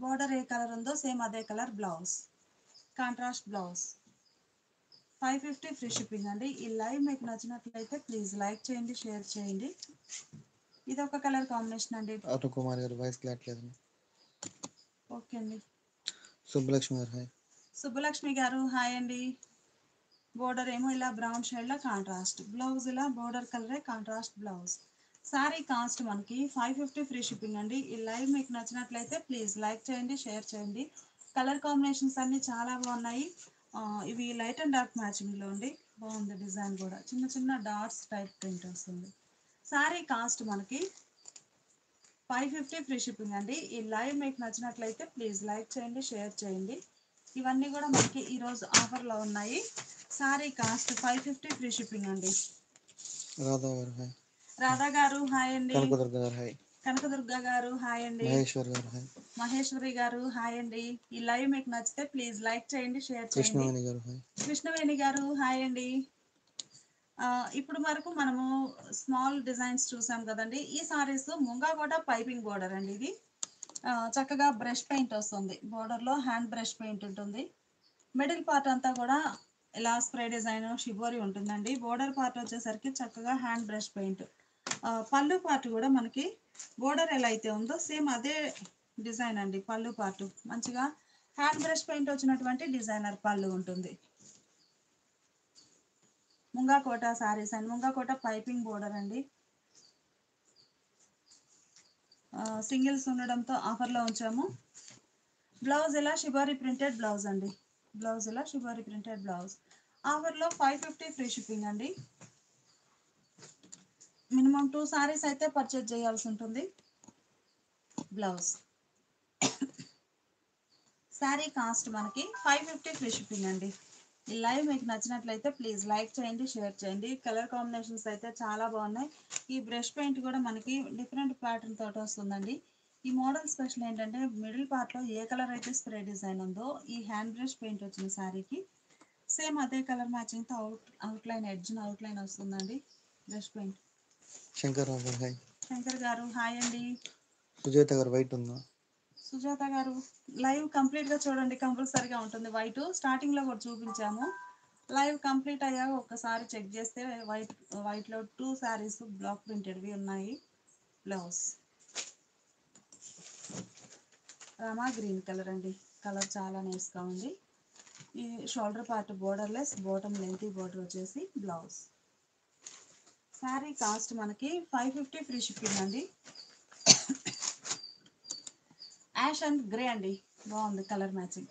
బోర్డర్ ఏ కలర్ ఉందో సేమ్ అదే colour blouse, contrast blouse. 550 free shipping అండి. ఈ లైవ్ మీకు నచ్చినట్లయితే ప్లీజ్ లైక్ చేయండి, షేర్ చేయండి. ఇది ఒక కలర్ కాంబినేషన్ అండి. అరుణ్ కుమార్ గారు వాయిస్ క్లాట్లేదు. ఓకే అండి. సుబ్బలక్ష్మి గారు హాయ్. సుబ్బలక్ష్మి గారు హాయ్ అండి. బోర్డర్ ఏమో ఇలా బ్రౌన్ షేడ్లో కాంట్రాస్ట్, బ్లౌజ్ ఇలా బోర్డర్ కలరే కాంట్రాస్ట్ బ్లౌజ్. శారీ కాస్ట్ మనకి 550 ఫ్రీ షిప్పింగ్ అండి. ఈ లైవ్ మీకు నచ్చినట్లయితే ప్లీజ్ లైక్ చేయండి, షేర్ చేయండి. కలర్ కాంబినేషన్స్ అన్నీ చాలా బాగున్నాయి. ఇవి లైట్ అండ్ డార్క్ మ్యాచింగ్లో అండి. బాగుంది డిజైన్ కూడా, చిన్న చిన్న డాట్స్ టైప్ ప్రింట్ వస్తుంది. శారీ కాస్ట్ మనకి 550 ఫ్రీ షిప్పింగ్ అండి. ఈ లైవ్ మీకు నచ్చినట్లయితే ప్లీజ్ లైక్ చేయండి, షేర్ చేయండి. ఇవన్నీ కూడా మనకి ఈరోజు ఆఫర్లో ఉన్నాయి. శారీ కాస్ట్ 550 ఫ్రీ షిప్పింగ్ అండి. రాధా గారు హాయ్. రాధా గారు హాయ్ అండి. కనకదుర్గ గారు హాయ్. కనకదుర్గ గారు హాయ్ అండి. మహేశ్వర్ గారు హాయ్. మహేశ్వరి గారు హాయ్ అండి. ఈ లైవ్ మీకు నచ్చితే ప్లీజ్ లైక్ చేయండి, షేర్ చేయండి. కృష్ణవేణి గారు హాయ్. కృష్ణవేణి గారు హాయ్ అండి. ఇప్పుడు వరకు మనము స్మాల్ డిజైన్స్ చూసాం కదండి. ఈ సారీస్ ముంగా కూడా పైపింగ్ బోర్డర్ అండి. ఇది చక్కగా బ్రష్ పెయింట్ వస్తుంది. బోర్డర్లో హ్యాండ్ బ్రష్ పెయింట్ ఉంటుంది. మిడిల్ పార్ట్ అంతా కూడా ఇలా స్ప్రే డిజైన్ షిబోరి ఉంటుందండి. బోర్డర్ పార్ట్ వచ్చేసరికి చక్కగా హ్యాండ్ బ్రష్ పెయింట్. పళ్ళు పార్ట్ కూడా మనకి బోర్డర్ ఎలా అయితే ఉందో సేమ్ అదే డిజైన్ అండి. పళ్ళు పార్ట్ మంచిగా హ్యాండ్ బ్రష్ పెయింట్ వచ్చినటువంటి డిజైనర్ పళ్ళు ఉంటుంది. ముంగా కోట సారీస్ అండి. ముంగా కోట పైపింగ్ బోర్డర్ అండి. సింగిల్స్ ఉండడంతో ఆఫర్లో ఉంచాము. బ్లౌజ్ ఇలా షిబారి ప్రింటెడ్ బ్లౌజ్ అండి. బ్లౌజ్ ఇలా షిబారి ప్రింటెడ్ బ్లౌజ్. ఆఫర్లో 550 ఫ్రీ షిప్పింగ్ అండి. మినిమం 2 సారీస్ అయితే పర్చేజ్ చేయాల్సి ఉంటుంది. బ్లౌజ్ శారీ కాస్ట్ మనకి 550 ఫ్రీ షిప్పింగ్ అండి. ఈ లైవ్ మీకు నచ్చినట్లయితే ప్లీజ్ లైక్ చేయండి, షేర్ చేయండి. కలర్ కాంబినేషన్స్ అయితే చాలా బాగున్నాయి. ఈ బ్రష్ పెయింట్ కూడా మనకి డిఫరెంట్ ప్యాటర్న్ తోటి వస్తుందండి. ఈ మోడల్ స్పెషల్ ఏంటంటే మిడిల్ పార్ట్లో ఏ కలర్ అయితే స్ప్రే డిజైన్ ఉందో ఈ హ్యాండ్ బ్రష్ పెయింట్ వచ్చిన శారీకి సేమ్ అదే కలర్ మ్యాచింగ్తో అవుట్లైన్ ఎడ్జ్ని అవుట్లైన్ వస్తుందండి బ్రష్ పెయింట్. శంకర్ రావు గారు హాయ్. శంకర్ గారు హాయ్ అండి. సుజాత గారు వైట్ ఉందా? సుజాత గారు లైవ్ కంప్లీట్గా చూడండి, కంపల్సరీగా ఉంటుంది. వైట్ స్టార్టింగ్లో కూడా చూపించాము. లైవ్ కంప్లీట్ అయ్యాక ఒకసారి చెక్ చేస్తే వైట్లో 2 శారీస్ బ్లాక్ ప్రింటెడ్వి ఉన్నాయి. బ్లౌజ్ రామా గ్రీన్ కలర్ అండి. కలర్ చాలా నైస్గా ఉంది. ఈ shoulder part borderless, bottom lengthy border వచ్చేసి బ్లౌజ్. శారీ కాస్ట్ మనకి 550 ఫ్రీ షిప్పింగ్ అండి. యాష్ అండ్ గ్రే అండి, బాగుంది కలర్ మ్యాచింగ్.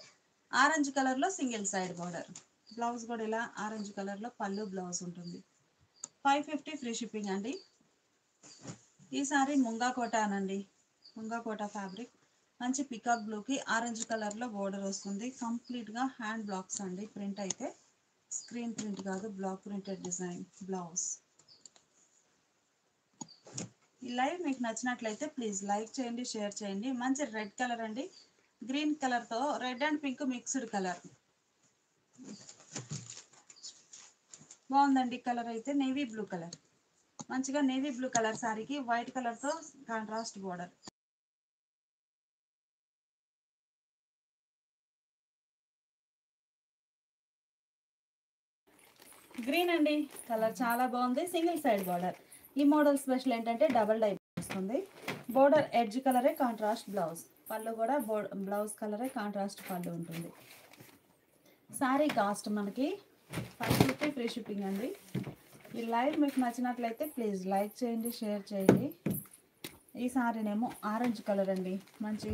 ఆరెంజ్ కలర్లో సింగిల్ సైడ్ బార్డర్. బ్లౌజ్ కూడా ఇలా ఆరెంజ్ కలర్లో పళ్ళు బ్లౌజ్ ఉంటుంది. 550 ఫ్రీ షిప్పింగ్ అండి. ఈసారి ముంగా కోట అనండి. ముంగా కోట ఫ్యాబ్రిక్ మంచి పికాక్ బ్లూకి ఆరెంజ్ కలర్లో బోర్డర్ వస్తుంది. కంప్లీట్గా హ్యాండ్ బ్లాక్స్ అండి. ప్రింట్ అయితే స్క్రీన్ ప్రింట్ కాదు, బ్లాక్ ప్రింటెడ్ డిజైన్. బ్లౌజ్ ఈ లైవ్ మీకు నచ్చినట్లయితే ప్లీజ్ లైక్ చేయండి, షేర్ చేయండి. మంచి రెడ్ కలర్ అండి. గ్రీన్ కలర్తో red and pink mixed colour. బాగుందండి. కలర్ అయితే నేవీ బ్లూ కలర్, మంచిగా నేవీ బ్లూ కలర్ శారీకి వైట్ కలర్తో కాంట్రాస్ట్ బోర్డర్. గ్రీన్ అండి, కలర్ చాలా బాగుంది. Single side border. ఈ మోడల్ స్పెషల్ ఏంటంటే డబల్ డై వస్తుంది. బోర్డర్ ఎడ్జ్ కలరే కాంట్రాస్ట్ బ్లౌజ్. పళ్ళు కూడా బ్లౌజ్ కలరే కాంట్రాస్ట్ పళ్ళు ఉంటుంది. శారీ కాస్ట్ మనకి 550 ఫ్రీ షిప్పింగ్ అండి. ఈ లైవ్ మీకు నచ్చినట్లయితే ప్లీజ్ లైక్ చేయండి, షేర్ చేయండి. ఈ శారీనేమో ఆరెంజ్ కలర్ అండి, మంచి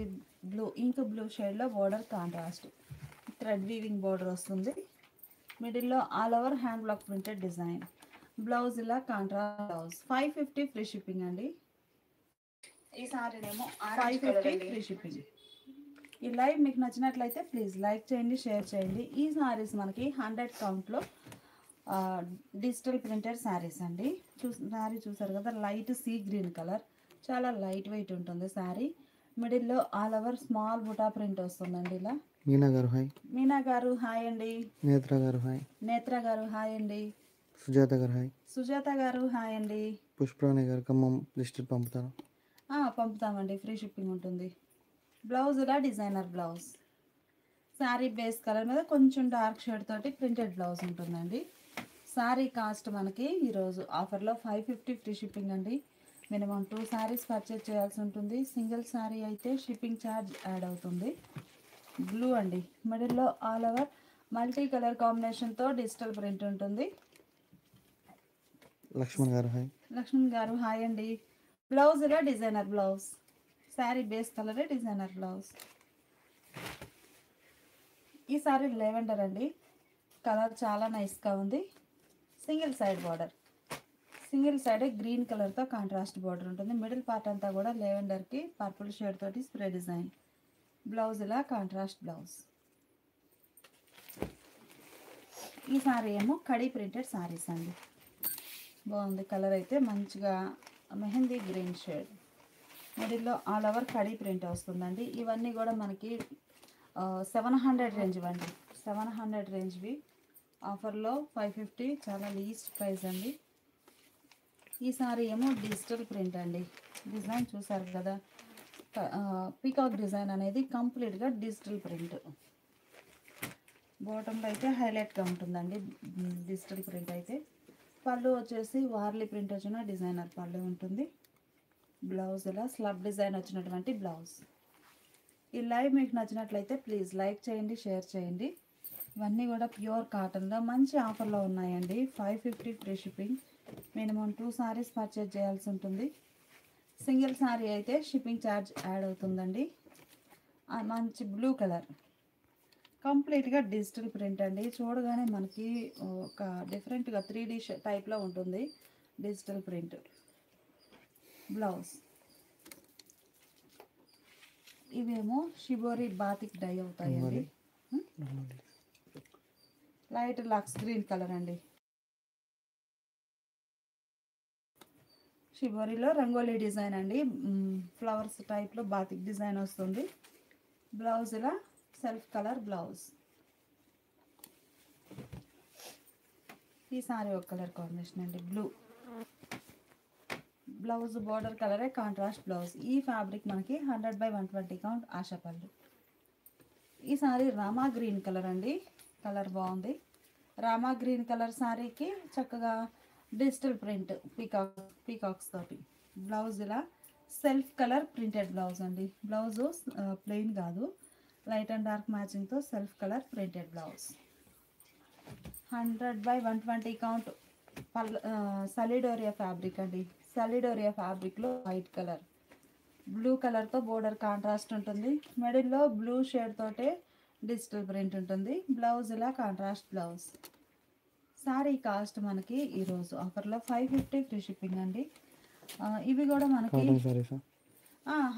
బ్లూ ఇంక్ బ్లూ షేడ్లో border contrast thread weaving border వస్తుంది. మిడిల్లో all over hand block printed design. Blouse ఇలా కాంట్రాస్ట్ బ్లౌజ్. 550 ఫ్రీ షిప్పింగ్ అండి. ఈ శారీనేమో 550 ఫ్రీ షిప్పింగ్. ఈ లైవ్ మీకు నచ్చినట్లయితే ప్లీజ్ లైక్ చేయండి, షేర్ చేయండి. ఈ శారీస్ మనకి 100 కౌంట్లో డిజిటల్ ప్రింటెడ్ శారీస్ అండి. శారీ చూసారు కదా, లైట్ సీ గ్రీన్ కలర్, చాలా లైట్ వెయిట్ ఉంటుంది శారీ. మిడిల్లో ఆల్ ఓవర్ స్మాల్ బుటా ప్రింట్ వస్తుందండి ఇలా. మీనా గారు హాయ్. మీనా గారు హాయ్ అండి. నేత్ర గారు హాయ్. నేత్ర గారు హాయ్ అండి. సుజాత గారు హాయ్. సుజాత గారు హాయ్ అండి. పుష్పరాణి గారు ఖమ్మం లిస్ట్ పంపుతారా? పంపుతామండి, ఫ్రీ షిప్పింగ్ ఉంటుంది. బ్లౌజ్ ఇలా designer blouse. Sari base colour మీద కొంచెం డార్క్ షేడ్ తోటి ప్రింటెడ్ బ్లౌజ్ ఉంటుందండి. శారీ కాస్ట్ మనకి ఈరోజు ఆఫర్లో 550 ఫ్రీ షిప్పింగ్ అండి. మినిమం 2 శారీస్ పర్చేజ్ చేయాల్సి ఉంటుంది. సింగిల్ శారీ అయితే షిప్పింగ్ ఛార్జ్ యాడ్ అవుతుంది. బ్లూ అండి, మిడిల్లో ఆల్ ఓవర్ మల్టీ కలర్ కాంబినేషన్తో డిజిటల్ ప్రింట్ ఉంటుంది. లక్ష్మణ్ గారు హాయ్. లక్ష్మణ్ గారు హాయ్ అండి. బ్లౌజ్ ఇలా డిజైనర్ బ్లౌజ్. శారీ బేస్ కలరే డిజైనర్ బ్లౌజ్. ఈ సారీ లెవెండర్ అండి, కలర్ చాలా నైస్గా ఉంది. Single side border, single side green కలర్తో కాంట్రాస్ట్ బార్డర్ ఉంటుంది. మిడిల్ పార్ట్ అంతా కూడా లెవెండర్కి పర్పుల్ షేడ్ తోటి స్ప్రే డిజైన్. బ్లౌజ్ ఇలా కాంట్రాస్ట్ బ్లౌజ్. ఈ సారీ ఏమో కడీ ప్రింటెడ్ సారీస్ అండి. బాగుంది కలర్ అయితే, మంచిగా మెహందీ గ్రీన్ షేడ్. మిడిల్లో ఆల్ ఓవర్ కడీ ప్రింట్ వస్తుందండి. ఇవన్నీ కూడా మనకి 700 రేంజ్ ఇవ్వండి. 700 రేంజ్వి ఆఫర్లో 550, చాలా లీస్ట్ ప్రైస్ అండి. ఈ సారీ ఏమో డిజిటల్ ప్రింట్ అండి. డిజైన్ చూసారు కదా, పీకాక్ డిజైన్ అనేది కంప్లీట్గా డిజిటల్ ప్రింట్. బాటంలో అయితే హైలైట్గా ఉంటుందండి డిజిటల్ ప్రింట్ అయితే. పళ్ళు వచ్చేసి వార్లీ ప్రింట్ వచ్చిన డిజైనర్ పళ్ళు ఉంటుంది. బ్లౌజ్ ఇలా స్లబ్ డిజైన్ వచ్చినటువంటి బ్లౌజ్. ఈ లైవ్ మీకు నచ్చినట్లయితే ప్లీజ్ లైక్ చేయండి, షేర్ చేయండి. ఇవన్నీ కూడా ప్యూర్ కాటన్లో మంచి ఆఫర్లో ఉన్నాయండి. 550 free shipping. Minimum 2 saris purchase చేయాల్సి ఉంటుంది. సింగిల్ సారీ అయితే షిప్పింగ్ ఛార్జ్ యాడ్ అవుతుందండి. మంచి బ్లూ కలర్, కంప్లీట్గా డిజిటల్ ప్రింట్ అండి. చూడగానే మనకి ఒక డిఫరెంట్గా 3D టైప్లో ఉంటుంది డిజిటల్ ప్రింట్. బ్లౌజ్ ఇవేమో షిబోరి బాతిక్ డై అవుతాయండి. లైట్ లక్స్ గ్రీన్ కలర్ అండి. షిబోరిలో రంగోలీ డిజైన్ అండి, ఫ్లవర్స్ టైప్లో బాతిక్ డిజైన్ వస్తుంది. బ్లౌజ్ ఇలా సెల్ఫ్ కలర్ బ్లౌజ్. ఈ సారీ ఒక కలర్ కాంబినేషన్ అండి, బ్లూ. బ్లౌజ్ బార్డర్ కలరే కాంట్రాస్ట్ బ్లౌజ్. ఈ ఫ్యాబ్రిక్ మనకి 100/120 కౌంట్ ఆశాపల్లి. ఈ సారీ రామా గ్రీన్ కలర్ అండి, కలర్ బాగుంది. రామా గ్రీన్ కలర్ శారీకి చక్కగా డిజిటల్ ప్రింట్ పీకాక్స్ తోటి. బ్లౌజ్ ఇలా సెల్ఫ్ కలర్ ప్రింటెడ్ బ్లౌజ్ అండి. బ్లౌజు ప్లెయిన్ కాదు, లైట్ అండ్ డార్క్ మ్యాచింగ్తో self colour printed blouse. 100/120 count సలిడోరియా ఫ్యాబ్రిక్ అండి. సలిడోరియా ఫ్యాబ్రిక్లో వైట్ కలర్, బ్లూ కలర్తో బోర్డర్ కాంట్రాస్ట్ ఉంటుంది. మిడిల్లో బ్లూ షేడ్ తోటే డిజిటల్ ప్రింట్ ఉంటుంది. బ్లౌజ్ ఇలా కాంట్రాస్ట్ బ్లౌజ్. శారీ కాస్ట్ మనకి ఈరోజు ఆఫర్లో 550 ఫ్రీ షిప్పింగ్ అండి. ఇవి కూడా మనకి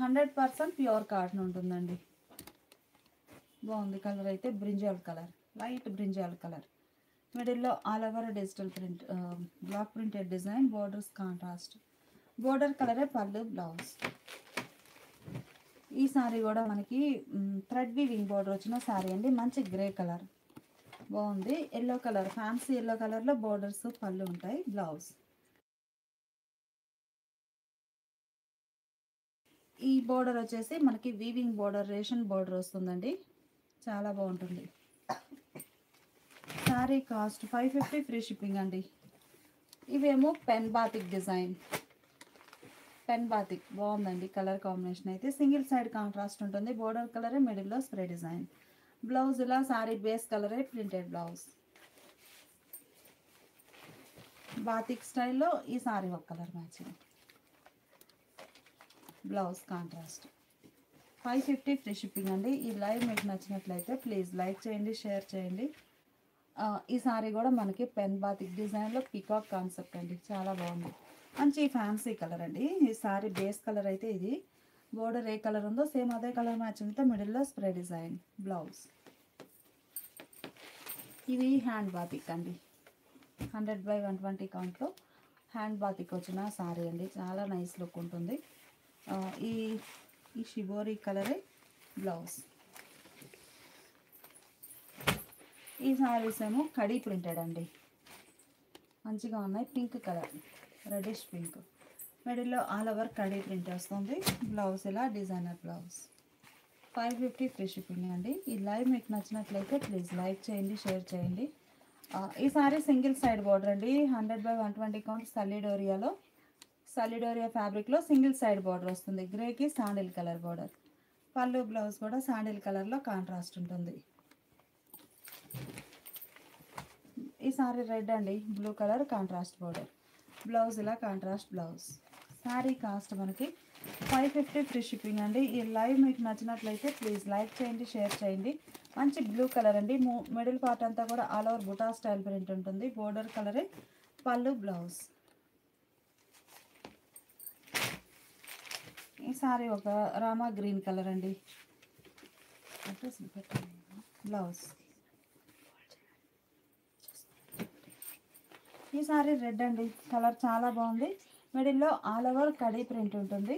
100% ప్యూర్ కాటన్ ఉంటుందండి. బాగుంది కలర్ అయితే, brinjal colour, light brinjal colour. మిడిల్లో all over digital print, black printed design, borders contrast. Border కలరే పళ్ళు బ్లౌజ్. ఈ శారీ కూడా మనకి థ్రెడ్ వీవింగ్ బోర్డర్ వచ్చిన శారీ అండి. మంచి గ్రే కలర్, బాగుంది. ఎల్లో కలర్, ఫ్యాన్సీ ఎల్లో కలర్లో బోర్డర్స్ పళ్ళు ఉంటాయి. బ్లౌజ్ ఈ బోర్డర్ వచ్చేసి మనకి వీవింగ్ బోర్డర్, రేషన్ బోర్డర్ వస్తుందండి. చాలా బాగుంటుంది. శారీ కాస్ట్ 550 ఫ్రీ షిప్పింగ్ అండి. ఇవేమో pen batik design, pen batik బాగుందండి. కలర్ కాంబినేషన్ అయితే సింగిల్ సైడ్ కాంట్రాస్ట్ ఉంటుంది. బోర్డర్ కలరే, మిడిల్లో స్ప్రే డిజైన్. బ్లౌజ్ ఇలా శారీ బేస్ కలరే ప్రింటెడ్ బ్లౌజ్. బాతిక్ స్టైల్లో ఈ శారీ ఒక colour matching. Blouse contrast. 550 free shipping అండి. ఈ లైవ్ మీకు నచ్చినట్లయితే ప్లీజ్ లైక్ చేయండి, షేర్ చేయండి. ఈ సారీ కూడా మనకి పెన్ బాతిక్ డిజైన్లో పికాక్ కాన్సెప్ట్ అండి. చాలా బాగుంది. మంచి ఫ్యాన్సీ కలర్ అండి. ఈ సారీ బేస్ కలర్ అయితే ఇది. బోర్డర్ ఏ కలర్ ఉందో సేమ్ అదే కలర్ మ్యాచింగ్తో మిడిల్లో స్ప్రే డిజైన్. బ్లౌజ్ ఇవి హ్యాండ్ బాతిక్ అండి. 100/120 కౌంట్లో హ్యాండ్ బాతిక్ వచ్చిన సారీ అండి. చాలా నైస్ లుక్ ఉంటుంది. ఈ ఈ షిబోరీ కలరే బ్లౌజ్. ఈ సారీస్ ఏమో కడీ ప్రింటెడ్ అండి. మంచిగా ఉన్నాయి. Pink colour, reddish pink. మిడిల్లో ఆల్ ఓవర్ కడీ ప్రింట్ వస్తుంది. బ్లౌజ్ ఇలా డిజైనర్ బ్లౌజ్. 550 ఫ్రీ షిప్పింగ్ అండి. ఈ లైవ్ మీకు నచ్చినట్లయితే ప్లీజ్ లైక్ చేయండి, షేర్ చేయండి. ఈ సారీ సింగిల్ సైడ్ బార్డర్ అండి. 100/120 కౌంట్ సలిడోరియా ఫ్యాబ్రిక్లో సింగిల్ సైడ్ బార్డర్ వస్తుంది. గ్రేకి శాండిల్ కలర్ బార్డర్. పళ్ళు బ్లౌజ్ కూడా శాండిల్ కలర్లో కాంట్రాస్ట్ ఉంటుంది. ఈ సారీ రెడ్ అండి, blue colour contrast border. Blouse ఇలా కాంట్రాస్ట్ బ్లౌజ్. శారీ కాస్ట్ మనకి 550 ఫ్రీ షిప్పింగ్ అండి. ఈ లైవ్ మీకు నచ్చినట్లయితే ప్లీజ్ లైక్ చేయండి, షేర్ చేయండి. మంచి బ్లూ కలర్ అండి. మిడిల్ పార్ట్ అంతా కూడా ఆల్ ఓవర్ బుటా స్టైల్ ప్రింట్ ఉంటుంది. బోర్డర్ కలరే పళ్ళు బ్లౌజ్. ఈ సారీ ఒక రామా గ్రీన్ కలర్ అండి. బ్లౌజ్. ఈ సారీ రెడ్ అండి. కలర్ చాలా బాగుంది. మిడిల్లో ఆల్ ఓవర్ కడీ ప్రింట్ ఉంటుంది.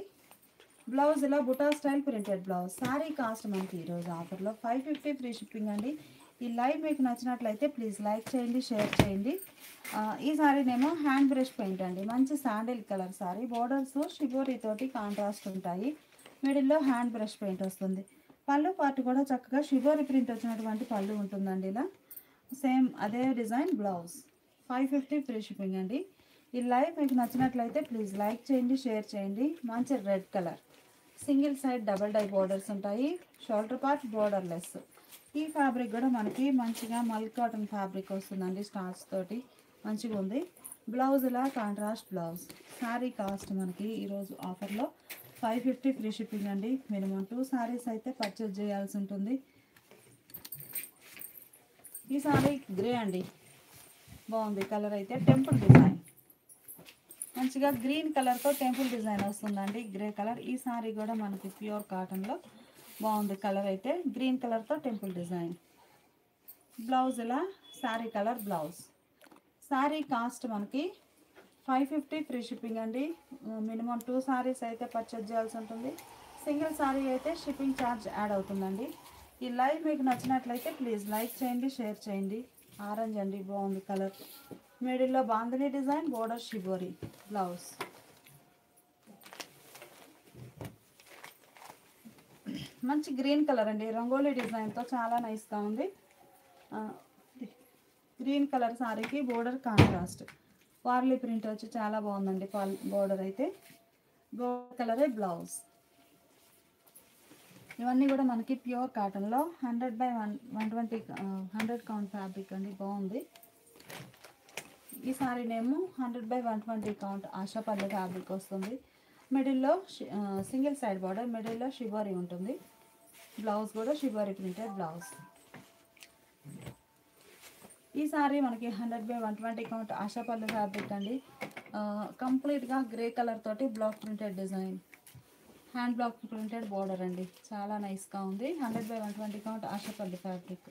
బ్లౌజ్ ఇలా బుటా style printed blouse. Sari cost మనకి ఈరోజు ఆఫర్లో 550 ఫ్రీ షిప్పింగ్ అండి. ఈ లైవ్ మీకు నచ్చినట్లయితే ప్లీజ్ లైక్ చేయండి, షేర్ చేయండి. ఈ సారీనేమో హ్యాండ్ బ్రష్ పెయింట్ అండి. మంచి sandal colour sorry. Borders shibori తోటి కాంట్రాస్ట్ ఉంటాయి. మిడిల్లో హ్యాండ్ బ్రష్ పెయింట్ వస్తుంది. పళ్ళు పార్ట్ కూడా చక్కగా షిబోరీ ప్రింట్ వచ్చినటువంటి పళ్ళు ఉంటుందండి. ఇలా సేమ్ అదే డిజైన్ బ్లౌజ్. 550 ఫ్రీ షిప్పింగ్ అండి. ఈ లైవ్ మీకు నచ్చినట్లయితే ప్లీజ్ లైక్ చేయండి, షేర్ చేయండి. మంచి red colour. Single side double dye borders ఉంటాయి. Shoulder part borderless. ఈ ఫ్యాబ్రిక్ కూడా మనకి మంచిగా మల్ కాటన్ ఫ్యాబ్రిక్ వస్తుందండి. స్టార్స్ తోటి మంచిగా ఉంది. బ్లౌజ్ ఇలా కాంట్రాస్ట్ బ్లౌజ్. శారీ కాస్ట్ మనకి ఈరోజు ఆఫర్లో 550 ఫ్రీ షిప్పింగ్ అండి. మినిమం 2 సారీస్ అయితే పర్చేజ్ చేయాల్సి ఉంటుంది. ఈ సారీ గ్రే అండి. బాగుంది కలర్ అయితే. టెంపుల్ డిజైన్ మంచిగా గ్రీన్ కలర్తో టెంపుల్ డిజైన్ వస్తుందండి. Grey colour. ఈ సారీ కూడా మనకి ప్యూర్ కాటన్లో బాగుంది కలర్ అయితే. గ్రీన్ కలర్తో టెంపుల్ డిజైన్. బ్లౌజ్ ఇలా sari colour blouse. Sari cost మనకి 550 ఫ్రీ షిప్పింగ్ అండి. మినిమం 2 సారీస్ అయితే పర్చేజ్ చేయాల్సి ఉంటుంది. సింగిల్ సారీ అయితే షిప్పింగ్ ఛార్జ్ యాడ్ అవుతుందండి. ఈ లైవ్ మీకు నచ్చినట్లయితే ప్లీజ్ లైక్ చేయండి, షేర్ చేయండి. ఆరెంజ్ అండి, బాగుంది కలర్. మిడిల్లో bandhani design, border shibori. Blouse మంచి గ్రీన్ కలర్ అండి. రంగోలీ డిజైన్తో చాలా నైస్గా ఉంది. గ్రీన్ కలర్ సారీకి బోర్డర్ కాంట్రాస్ట్. వార్లీ ప్రింట్ వచ్చి చాలా బాగుందండి. బోర్డర్ అయితే బోర్డర్ కలరే బ్లౌజ్. ఇవన్నీ కూడా మనకి ప్యూర్ కాటన్లో 100/120 100 కౌంట్ ఫ్యాబ్రిక్ అండి. బాగుంది. ఈ సారీనేమో 100/120 కౌంట్ ఆశాపల్లి ఫ్యాబ్రిక్ వస్తుంది. మిడిల్లో సింగిల్ సైడ్ బార్డర్, మిడిల్లో షిబోరీ ఉంటుంది. బ్లౌజ్ కూడా షిబోరీ ప్రింటెడ్ బ్లౌజ్. ఈ సారీ మనకి 100/120 కౌంట్ ఆశాపల్లి ఫ్యాబ్రిక్ అండి. కంప్లీట్గా గ్రే కలర్ తోటి black printed design. Hand block printed border అండి. చాలా నైస్గా ఉంది. 100/120 కౌంట్ ఆశాపల్లి ఫ్యాబ్రిక్.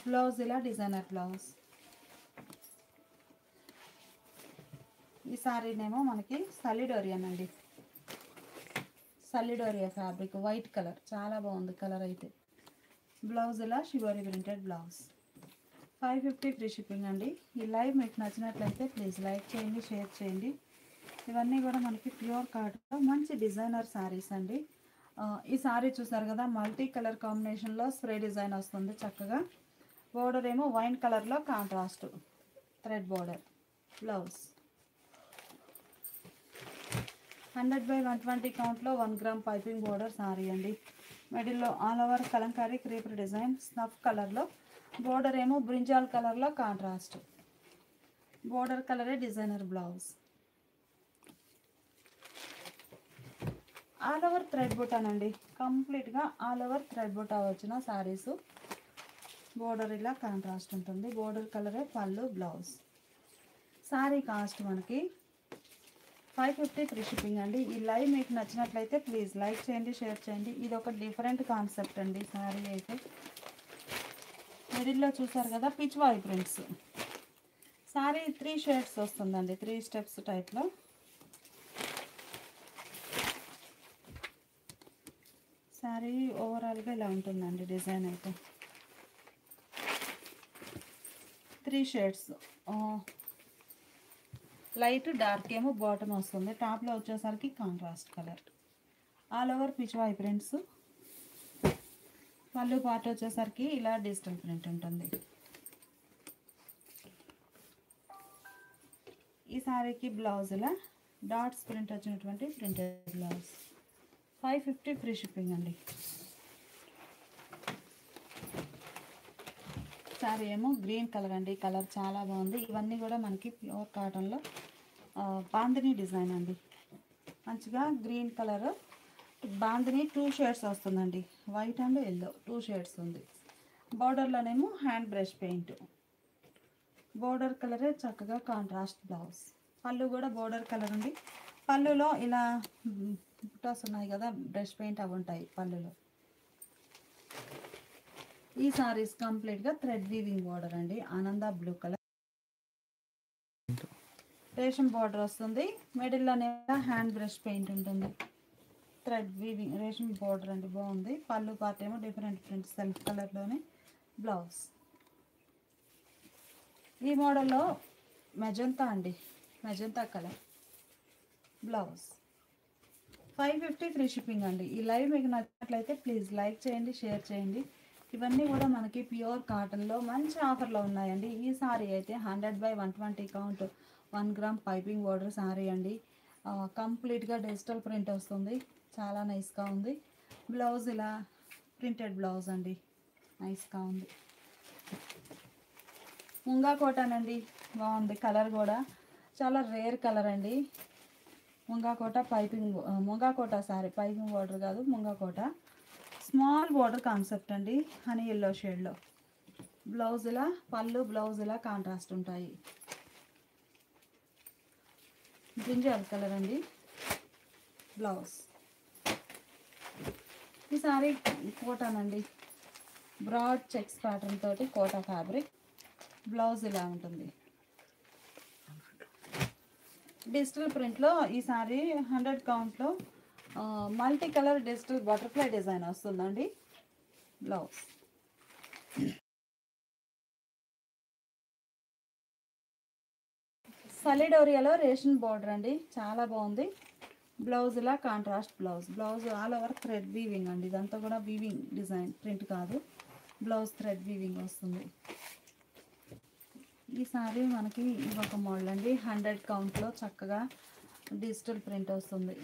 బ్లౌజ్ ఇలా డిజైనర్ బ్లౌజ్. ఈ సారీనేమో మనకి సలిడోరియన్ అండి. సలిడోరియా ఫ్యాబ్రిక్ వైట్ కలర్. చాలా బాగుంది కలర్ అయితే. బ్లౌజ్ ఇలా shibori printed blouse. 550 free shipping అండి. ఈ లైవ్ మీకు నచ్చినట్లయితే ప్లీజ్ లైక్ చేయండి, షేర్ చేయండి. ఇవన్నీ కూడా మనకి ప్యూర్ కాటన్ మంచి డిజైనర్ శారీస్ అండి. ఈ శారీ చూసారు కదా, మల్టీ కలర్ కాంబినేషన్లో స్ప్రే డిజైన్ వస్తుంది చక్కగా. బోర్డర్ ఏమో వైన్ కలర్లో కాంట్రాస్ట్ థ్రెడ్ బోర్డర్. బ్లౌజ్ 100/120 కౌంట్లో 1 గ్రామ్ పైపింగ్ బోర్డర్ శారీ అండి. మిడిల్లో all over kalamkari creeper design snuff కలర్లో. బోర్డర్ ఏమో బ్రింజాల్ కలర్లో కాంట్రాస్ట్. బోర్డర్ కలరే designer blouse. All over thread బుటానండి. కంప్లీట్గా ఆల్ ఓవర్ థ్రెడ్ బుటా వచ్చిన శారీస్. బోర్డర్ ఇలా కాంట్రాస్ట్ ఉంటుంది. బోర్డర్ కలరే పళ్ళు, బ్లౌజ్. శారీ కాస్ట్ మనకి 550 ఫ్రీ షిప్పింగ్ అండి. ఈ లైవ్ మీకు నచ్చినట్లయితే ప్లీజ్ లైక్ చేయండి, షేర్ చేయండి. ఇది ఒక డిఫరెంట్ కాన్సెప్ట్ అండి. శారీ అయితే మిడిల్లో చూసారు కదా, పిచ్వాయి ప్రింట్స్. శారీ 3 షేడ్స్ వస్తుందండి, 3 స్టెప్స్ టైప్లో. శారీ ఓవరాల్గా ఇలా ఉంటుందండి డిజైన్ అయితే. 3 షేడ్స్, లైట్ డార్క్ ఏమో బాటమ్ వస్తుంది. టాప్లో వచ్చేసరికి contrast colour. All over Pichwai prints. పళ్ళు పార్ట్ వచ్చేసరికి ఇలా డిజిటల్ ప్రింట్ ఉంటుంది. ఈ శారీకి బ్లౌజ్ ఇలా డాట్స్ ప్రింట్ వచ్చినటువంటి ప్రింటెడ్ బ్లౌజ్. 550 ఫ్రీ షిప్పింగ్ అండి. శారీ ఏమో గ్రీన్ కలర్ అండి. కలర్ చాలా బాగుంది. ఇవన్నీ కూడా మనకి ప్యూర్ కాటన్లో బాందిని డిజైన్ అండి. మంచిగా గ్రీన్ కలర్ బాందిని 2 షేడ్స్ వస్తుందండి. వైట్ అండ్ ఎల్లో 2 షేడ్స్ ఉంది. బార్డర్లోనేమో హ్యాండ్ బ్రష్ పెయింట్. బోర్డర్ కలరే చక్కగా కాంట్రాస్ట్ బ్లౌజ్. పళ్ళు కూడా బోర్డర్ కలర్ ఉంది. పళ్ళులో ఇలా బుటాస్ ఉన్నాయి కదా, బ్రష్ పెయింట్ అవి ఉంటాయి పళ్ళులో. ఈ సారీస్ కంప్లీట్గా థ్రెడ్ వీవింగ్ బోర్డర్ అండి. ఆనంద బ్లూ కలర్ రేషం బార్డర్ వస్తుంది. మిడిల్లోనే హ్యాండ్ బ్రష్ పెయింట్ ఉంటుంది. థ్రెడ్ వీవింగ్ రేషం బార్డర్ అండి, బాగుంది. పళ్ళు పార్ట్ ఏమో డిఫరెంట్ ప్రింట్ సెల్ఫ్ కలర్లోనే. బ్లౌజ్ ఈ మోడల్లో మెజంతా అండి, magenta colour. Blouse 550 free shipping అండి. ఈ లైవ్ మీకు నచ్చినట్లయితే ప్లీజ్ లైక్ చేయండి, షేర్ చేయండి. ఇవన్నీ కూడా మనకి ప్యూర్ కాటన్లో మంచి ఆఫర్లో ఉన్నాయండి. ఈ సారీ అయితే 100/120 count 1 gram piping border sorry అండి. కంప్లీట్గా డిజిటల్ ప్రింట్ వస్తుంది. చాలా నైస్గా ఉంది. బ్లౌజ్ ఇలా ప్రింటెడ్ బ్లౌజ్ అండి, నైస్గా ఉంది. ముంగా కోటాన్ అండి, బాగుంది. కలర్ కూడా చాలా రేర్ కలర్ అండి. ముంగా కోట పైపింగ్, ముంగా కోట సారీ పైపింగ్ బోర్డర్ కాదు, ముంగా కోట. స్మాల్ బోర్డర్ కాన్సెప్ట్ అండి, హనీ ఎల్లో షేడ్లో. బ్లౌజ్ ఇలా పళ్ళు, బ్లౌజ్ ఇలా కాంట్రాస్ట్ ఉంటాయి. బ్రింజాల్ కలర్ అండి బ్లౌజ్. ఈ సారీ కోటానండి, బ్రాడ్ చెక్స్ ప్యాటర్న్ తోటి కోటా ఫ్యాబ్రిక్. బ్లౌజ్ ఇలా ఉంటుంది. డిజిటల్ ప్రింట్లో ఈ సారీ 100 కౌంట్లో multi colour digital butterfly design వస్తుందండి. బ్లౌజ్ సలిడోరియాలో రేషన్ బార్డర్ అండి, చాలా బాగుంది. బ్లౌజ్ ఇలా contrast blouse. Blouse all over thread weaving అండి. ఇదంతా కూడా వీవింగ్ డిజైన్, ప్రింట్ కాదు. బ్లౌజ్ థ్రెడ్ వీవింగ్ వస్తుంది. ఈ సారీ మనకి ఇంకొక మోడల్ అండి. 100 కౌంట్లో చక్కగా డిజిటల్ ప్రింట్ వస్తుంది.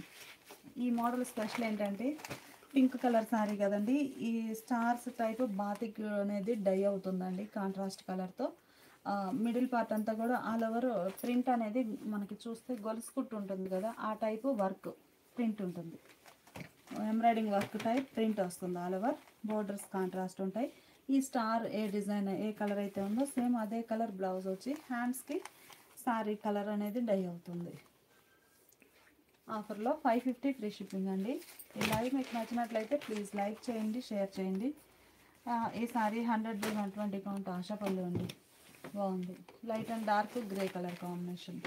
ఈ మోడల్ స్పెషల్ ఏంటంటే పింక్ కలర్ సారీ కదండి. ఈ స్టార్స్ టైప్ బాతిక్ అనేది డై అవుతుందండి కాంట్రాస్ట్ కలర్తో. మిడిల్ పార్ట్ అంతా కూడా ఆల్ ఓవర్ ప్రింట్ అనేది మనకి చూస్తే గొలుసు కుట్టు ఉంటుంది కదా, ఆ టైపు వర్క్ ప్రింట్ ఉంటుంది. ఎంబ్రాయిడింగ్ వర్క్ టైప్ ప్రింట్ వస్తుంది. ఆల్ ఓవర్ బోర్డర్స్ కాంట్రాస్ట్ ఉంటాయి. ఈ స్టార్ ఏ డిజైన్ ఏ కలర్ అయితే ఉందో సేమ్ అదే కలర్ బ్లౌజ్ వచ్చి హ్యాండ్స్కి సారీ కలర్ అనేది డై అవుతుంది. ఆఫర్లో 550 ఫ్రీ షిప్పింగ్ అండి. ఈ లైవ్ మీకు నచ్చినట్లయితే ప్లీజ్ లైక్ చేయండి, షేర్ చేయండి. ఈ సారీ 100/120 కౌంట్ ఆశాపల్లి అండి, బాగుంది. Light and dark grey colour combination.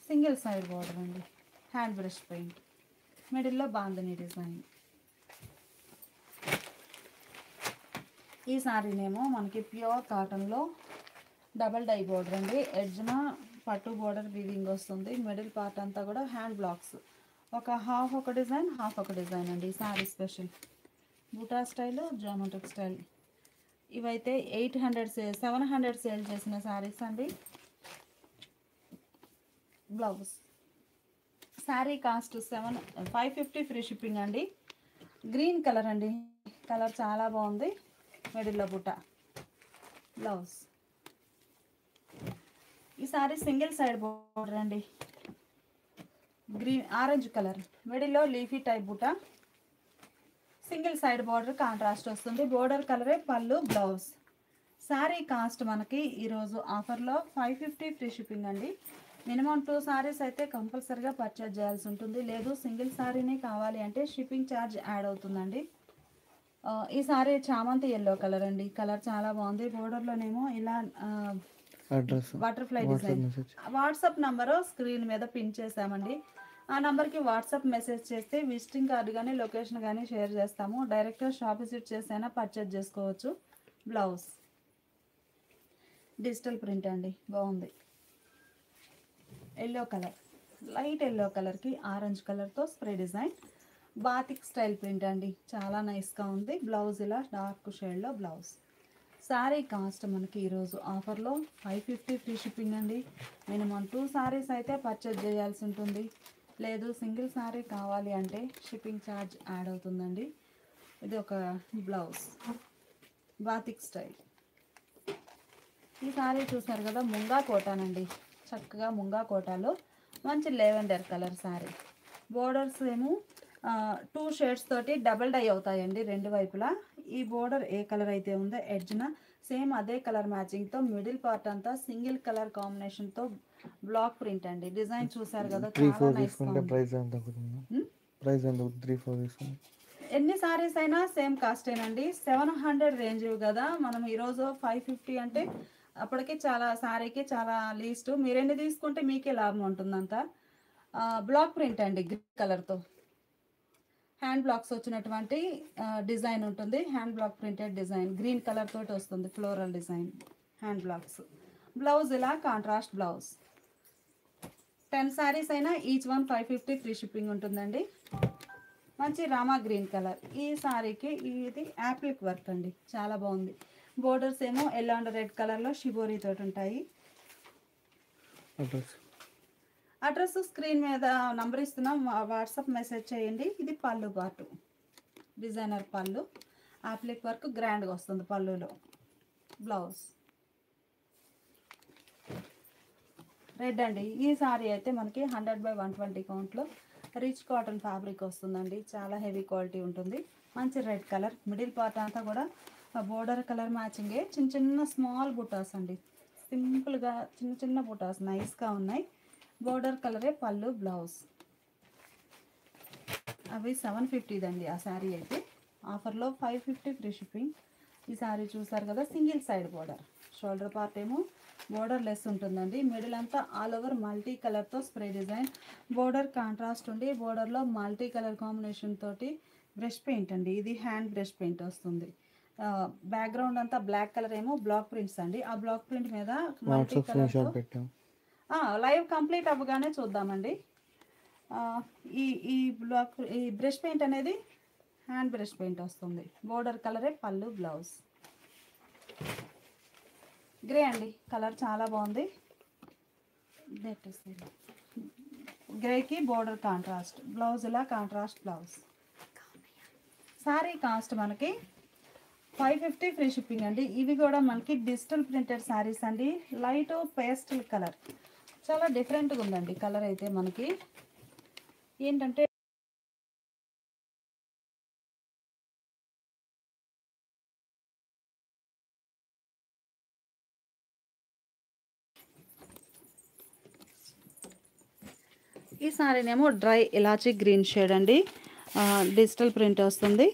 Single side border అండి, హ్యాండ్ బ్రష్ పెయింట్. మిడిల్లో బాందని డిజైన్. ఈ శారీనేమో మనకి ప్యూర్ కాటన్లో డబల్ డై బోర్డర్ అండి. ఎడ్జ్న పట్టు బోర్డర్ వీవింగ్ వస్తుంది. మిడిల్ పార్ట్ అంతా కూడా హ్యాండ్ బ్లాక్స్, ఒక హాఫ్ ఒక డిజైన్ హాఫ్ ఒక డిజైన్ అండి. శారీ స్పెషల్ బూటా స్టైల్, జామెట్రిక్ స్టైల్. ఇవైతే 700 సేల్ చేసిన శారీస్ అండి. Blouse sari cost 550 free shipping అండి. గ్రీన్ కలర్ అండి, కలర్ చాలా బాగుంది. మిడిల్లో బుట్ట. బ్లౌజ్ ఈ శారీ సింగిల్ సైడ్ బోర్డర్ అండి. గ్రీన్ ఆరెంజ్ కలర్, మిడిల్లో లీఫీ టైప్ బుట్ట, సింగిల్ సైడ్ బార్డర్ కాంట్రాస్ట్ వస్తుంది. బోర్డర్ కలరే పళ్ళు, బ్లౌజ్. శారీ కాస్ట్ మనకి ఈరోజు ఆఫర్లో 550 ఫ్రీ షిప్పింగ్ అండి. మినిమం 2 శారీస్ అయితే కంపల్సరీగా పర్చేజ్ చేయాల్సి ఉంటుంది. లేదు సింగిల్ శారీనే కావాలి అంటే షిప్పింగ్ ఛార్జ్ యాడ్ అవుతుందండి. ఈ శారీ చామంతి ఎల్లో కలర్ అండి. కలర్ చాలా బాగుంది. బోర్డర్లోనేమో ఇలా butterfly design. WhatsApp number screen మీద పిన్ చేసామండి. ఆ నెంబర్కి వాట్సాప్ మెసేజ్ చేస్తే విజిటింగ్ కార్డు కానీ లొకేషన్ కానీ షేర్ చేస్తాము. డైరెక్ట్గా షాప్ విజిట్ చేసైనా పర్చేజ్ చేసుకోవచ్చు. బ్లౌజ్ డిజిటల్ ప్రింట్ అండి, బాగుంది. ఎల్లో కలర్, లైట్ ఎల్లో కలర్కి ఆరెంజ్ కలర్తో spray design. Batik style print అండి, చాలా నైస్గా ఉంది. బ్లౌజ్ ఇలా డార్క్ షేడ్లో బ్లౌజ్. శారీ కాస్ట్ మనకి ఈరోజు ఆఫర్లో 550 ఫ్రీ షిప్పింగ్ అండి. మినిమం 2 శారీస్ అయితే పర్చేజ్ చేయాల్సి ఉంటుంది. లేదు సింగిల్ శారీ కావాలి అంటే షిప్పింగ్ ఛార్జ్ యాడ్ అవుతుందండి. ఇది ఒక బ్లౌజ్, బాతిక్ స్టైల్. ఈ శారీ చూసారు కదా, ముంగా కోటానండి. చక్కగా ముంగా కోటాలో మంచి లెవెండర్ కలర్ శారీ. బోర్డర్స్ ఏమో 2 షేడ్స్ తోటి డబల్ డై అవుతాయండి రెండు వైపులా. ఈ బోర్డర్ ఏ కలర్ అయితే ఉందో ఎడ్జ్న సేమ్ అదే కలర్ మ్యాచింగ్తో మిడిల్ పార్ట్ అంతా సింగిల్ కలర్ కాంబినేషన్తో బ్లాక్ ప్రింట్ అండి. డిజైన్ చూసారు కదా, చాలా నైస్. ఎన్ని సారీస్ అయినా సేమ్ కాస్టేనండి. 700 రేంజ్ కదా, మనం ఈరోజు 550 అంటే అప్పటికి చాలా శారీకి చాలా లీస్ట్. మీరు ఎన్ని తీసుకుంటే మీకే లాభం ఉంటుందంతా. బ్లాక్ ప్రింట్ అండి, గ్రీన్ కలర్తో హ్యాండ్ బ్లాక్స్ వచ్చినటువంటి డిజైన్ ఉంటుంది. Hand block printed design green colour తోటి వస్తుంది. Floral design hand blocks. Blouse ఇలా కాంట్రాస్ట్ బ్లౌజ్. 10 శారీస్ అయినా ఈచ్ వన్ 550 ఫ్రీ షిప్పింగ్ ఉంటుందండి. మంచి రామా గ్రీన్ కలర్. ఈ శారీకి ఇది యాప్లిక్ వర్క్ అండి, చాలా బాగుంది. బోర్డర్స్ ఏమో ఎల్లో అండ్ రెడ్ కలర్లో షిబోరీ తోటి ఉంటాయి. అడ్రస్ స్క్రీన్ మీద నంబర్ ఇస్తున్నాం, వాట్సాప్ మెసేజ్ చేయండి. ఇది పళ్ళు పార్ట్, డిజైనర్ పళ్ళు, యాప్లిక్ వర్క్ గ్రాండ్గా వస్తుంది పళ్ళులో. బ్లౌజ్ రెడ్ అండి. ఈ శారీ అయితే మనకి 100/120 కౌంట్లో రిచ్ కాటన్ ఫ్యాబ్రిక్ వస్తుందండి. చాలా హెవీ క్వాలిటీ ఉంటుంది. మంచి రెడ్ కలర్. మిడిల్ పార్ట్ అంతా కూడా బోర్డర్ కలర్ మ్యాచింగే. చిన్న చిన్న స్మాల్ బుటాస్ అండి, సింపుల్గా చిన్న చిన్న బుటాస్ నైస్గా ఉన్నాయి. బోర్డర్ కలరే పళ్ళు, బ్లౌజ్. అవి 750 అండి ఆ శారీ అయితే. ఆఫర్లో 550 ఫ్రీ షిప్పింగ్. ఈ శారీ చూసారు కదా, single side border. Shoulder part ఏమో బోర్డర్ లెస్ ఉంటుందండి. మిడిల్ అంతా ఆల్ ఓవర్ మల్టీ కలర్తో స్ప్రే డిజైన్. బోర్డర్ కాంట్రాస్ట్ ఉండి బోర్డర్లో మల్టీ కలర్ కాంబినేషన్ తోటి బ్రష్ పెయింట్ అండి. ఇది హ్యాండ్ బ్రష్ పెయింట్ వస్తుంది. బ్యాక్గ్రౌండ్ అంతా బ్లాక్ కలర్ ఏమో బ్లాక్ ప్రింట్స్ అండి. ఆ బ్లాక్ ప్రింట్ మీద మల్టీ కలర్. లైవ్ కంప్లీట్ అవ్వగానే చూద్దామండి. ఈ బ్రష్ పెయింట్ అనేది హ్యాండ్ బ్రష్ పెయింట్ వస్తుంది. బోర్డర్ కలరే పళ్ళు, బ్లౌజ్. గ్రే అండి, కలర్ చాలా బాగుంది. గ్రేకి బోర్డర్ కాంట్రాస్ట్, బ్లౌజ్ ఇలా కాంట్రాస్ట్ బ్లౌజ్. శారీ కాస్ట్ మనకి 550 ఫ్రీ షిప్పింగ్ అండి. ఇవి కూడా మనకి డిజిటల్ ప్రింటెడ్ శారీస్ అండి. లైట్ పేస్టల్ కలర్, చాలా డిఫరెంట్గా ఉందండి కలర్ అయితే. మనకి ఏంటంటే ఈ సారీనేమో డ్రై ఇలాచీ గ్రీన్ షేడ్ అండి. డిజిటల్ ప్రింట్ వస్తుంది.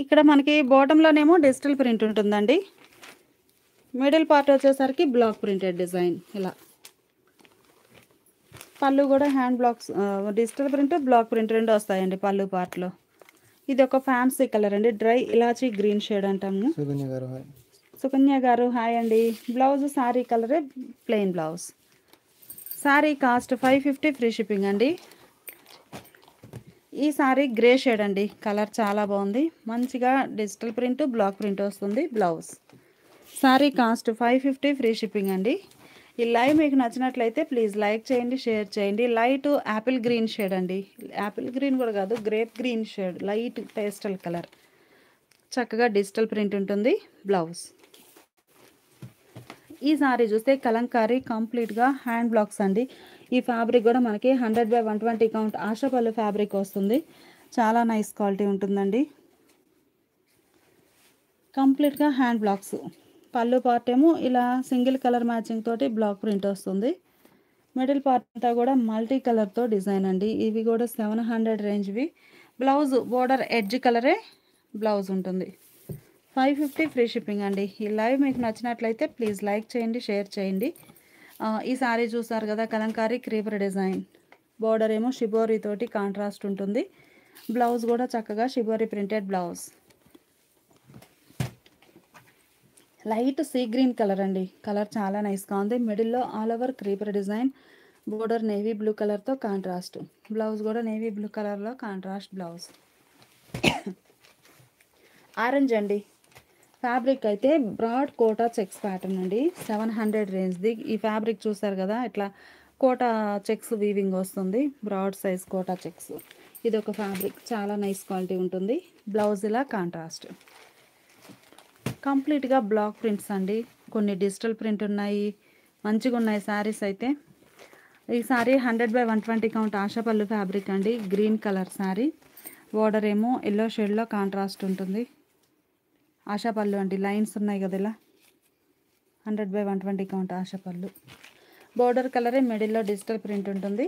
ఇక్కడ మనకి బాటంలోనేమో డిజిటల్ ప్రింట్ ఉంటుందండి. మిడిల్ పార్ట్ వచ్చేసరికి బ్లాక్ ప్రింటెడ్ డిజైన్ ఇలా. పళ్ళు కూడా hand blocks digital print block print రెండు వస్తాయండి పళ్ళు పార్ట్లో. ఇది ఒక ఫ్యాన్సీ కలర్ అండి, డ్రై ఇలాచీ గ్రీన్ షేడ్ అంటాము. సుకన్య గారు హాయ్. సుకన్య గారు హాయ్ అండి. బ్లౌజ్ శారీ కలరే plain blouse. Sari cost 550 free shipping అండి. ఈ శారీ గ్రే షేడ్ అండి, కలర్ చాలా బాగుంది. మంచిగా డిజిటల్ ప్రింట్ బ్లాక్ ప్రింట్ వస్తుంది blouse. Sari cost 550 free shipping అండి. ఈ లైవ్ మీకు నచ్చినట్లయితే ప్లీజ్ లైక్ చేయండి, షేర్ చేయండి. లైట్ యాపిల్ గ్రీన్ షేడ్ అండి, యాపిల్ గ్రీన్ కూడా కాదు, grape green shade, light pastel colour. చక్కగా డిజిటల్ ప్రింట్ ఉంటుంది బ్లౌజ్. ఈ సారీ చూస్తే కలంకారీ కంప్లీట్గా హ్యాండ్ బ్లాక్స్ అండి. ఈ ఫ్యాబ్రిక్ కూడా మనకి 100/120 కౌంట్ ఆశాపల్లి ఫ్యాబ్రిక్ వస్తుంది. చాలా నైస్ క్వాలిటీ ఉంటుందండి. కంప్లీట్గా హ్యాండ్ బ్లాక్స్. పళ్ళు పార్ట్ ఏమో ఇలా సింగిల్ కలర్ మ్యాచింగ్ తోటి బ్లాక్ ప్రింట్ వస్తుంది. మిడిల్ పార్ట్ అంతా కూడా మల్టీ కలర్తో డిజైన్ అండి. ఇవి కూడా 700 రేంజ్వి. బ్లౌజ్ బోర్డర్ ఎడ్జ్ కలరే బ్లౌజ్ ఉంటుంది. 550 ఫ్రీ షిప్పింగ్ అండి. ఈ లైవ్ మీకు నచ్చినట్లయితే ప్లీజ్ లైక్ చేయండి, షేర్ చేయండి. ఈ సారీ చూసారు కదా, కలంకారీ క్రీపర్ డిజైన్. బోర్డర్ ఏమో షిబోరి తోటి కాంట్రాస్ట్ ఉంటుంది. బ్లౌజ్ కూడా చక్కగా shibori printed blouse. Light sea green colour అండి, కలర్ చాలా నైస్గా ఉంది. మిడిల్లో all over creeper design. Border navy blue కలర్తో కాంట్రాస్ట్. బ్లౌజ్ కూడా నేవీ బ్లూ కలర్లో కాంట్రాస్ట్ బ్లౌజ్. ఆరెంజ్ అండి. ఫ్యాబ్రిక్ అయితే బ్రాడ్ కోటా చెక్స్ ప్యాటర్న్ అండి, 700 రేంజ్ది. ఈ ఫ్యాబ్రిక్ చూసారు కదా, ఇట్లా కోటా చెక్స్ వీవింగ్ వస్తుంది, బ్రాడ్ సైజ్ కోటా చెక్స్. ఇది ఒక ఫ్యాబ్రిక్, చాలా నైస్ క్వాలిటీ ఉంటుంది. బ్లౌజ్ ఇలా కాంట్రాస్ట్. కంప్లీట్గా బ్లాక్ ప్రింట్స్ అండి, కొన్ని డిజిటల్ ప్రింట్ ఉన్నాయి, మంచిగా ఉన్నాయి శారీస్ అయితే. ఈ శారీ 100/120 కౌంట్ ఆశాపల్లి ఫ్యాబ్రిక్ అండి, గ్రీన్ కలర్ శారీ. బోర్డర్ ఏమో ఎల్లో షేడ్లో కాంట్రాస్ట్ ఉంటుంది. ఆశాపల్లు అండి, లైన్స్ ఉన్నాయి కదా ఇలా, 100/120 కౌంట్ ఆశాపల్లు. బోర్డర్ కలరే మిడిల్లో డిజిటల్ ప్రింట్ ఉంటుంది.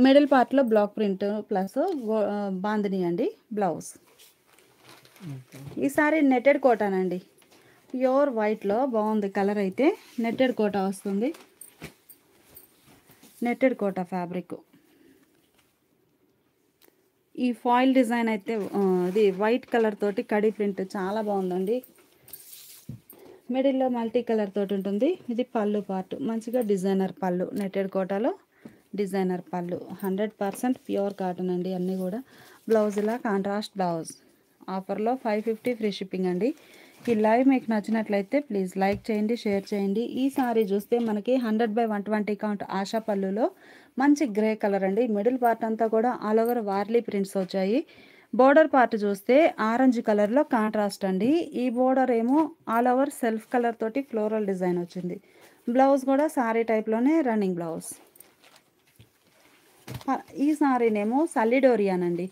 మిడిల్ పార్ట్లో బ్లాక్ ప్రింట్ ప్లస్ బాందిని అండి బ్లౌజ్. ఈ సారీ నెట్టెడ్ కోటానండి, ప్యూర్ వైట్లో బాగుంది కలర్ అయితే. నెట్టెడ్ కోటా వస్తుంది, నెట్టెడ్ కోటా ఫ్యాబ్రిక్. ఈ ఫాయిల్ డిజైన్ అయితే ఇది వైట్ కలర్ తోటి కడి ప్రింట్ చాలా బాగుందండి. మిడిల్లో మల్టీ కలర్ తోటి ఉంటుంది. ఇది పళ్ళు పార్ట్, మంచిగా డిజైనర్ పళ్ళు, నెట్టెడ్ కోటాలో డిజైనర్ పళ్ళు. 100% ప్యూర్ కాటన్ అండి అన్నీ కూడా. బ్లౌజ్ ఇలా కాంట్రాస్ట్ బ్లౌజ్. ఆఫర్లో 550 ఫ్రీ షిప్పింగ్ అండి. ఈ లైవ్ మీకు నచ్చినట్లయితే ప్లీజ్ లైక్ చేయండి, షేర్ చేయండి. ఈ సారీ చూస్తే మనకి 100/120 కౌంట్ ఆశా పళ్ళులో మంచి గ్రే కలర్ అండి. మిడిల్ పార్ట్ అంతా కూడా ఆల్ ఓవర్ వార్లీ ప్రింట్స్ వచ్చాయి. బోర్డర్ పార్ట్ చూస్తే ఆరెంజ్ కలర్లో కాంట్రాస్ట్ అండి. ఈ బోర్డర్ ఏమో ఆల్ ఓవర్ సెల్ఫ్ కలర్ తోటి ఫ్లోరల్ డిజైన్ వచ్చింది. బ్లౌజ్ కూడా సారీ టైప్లోనే రన్నింగ్ బ్లౌజ్. ఈ సారీనేమో సల్లిడోరియానండి,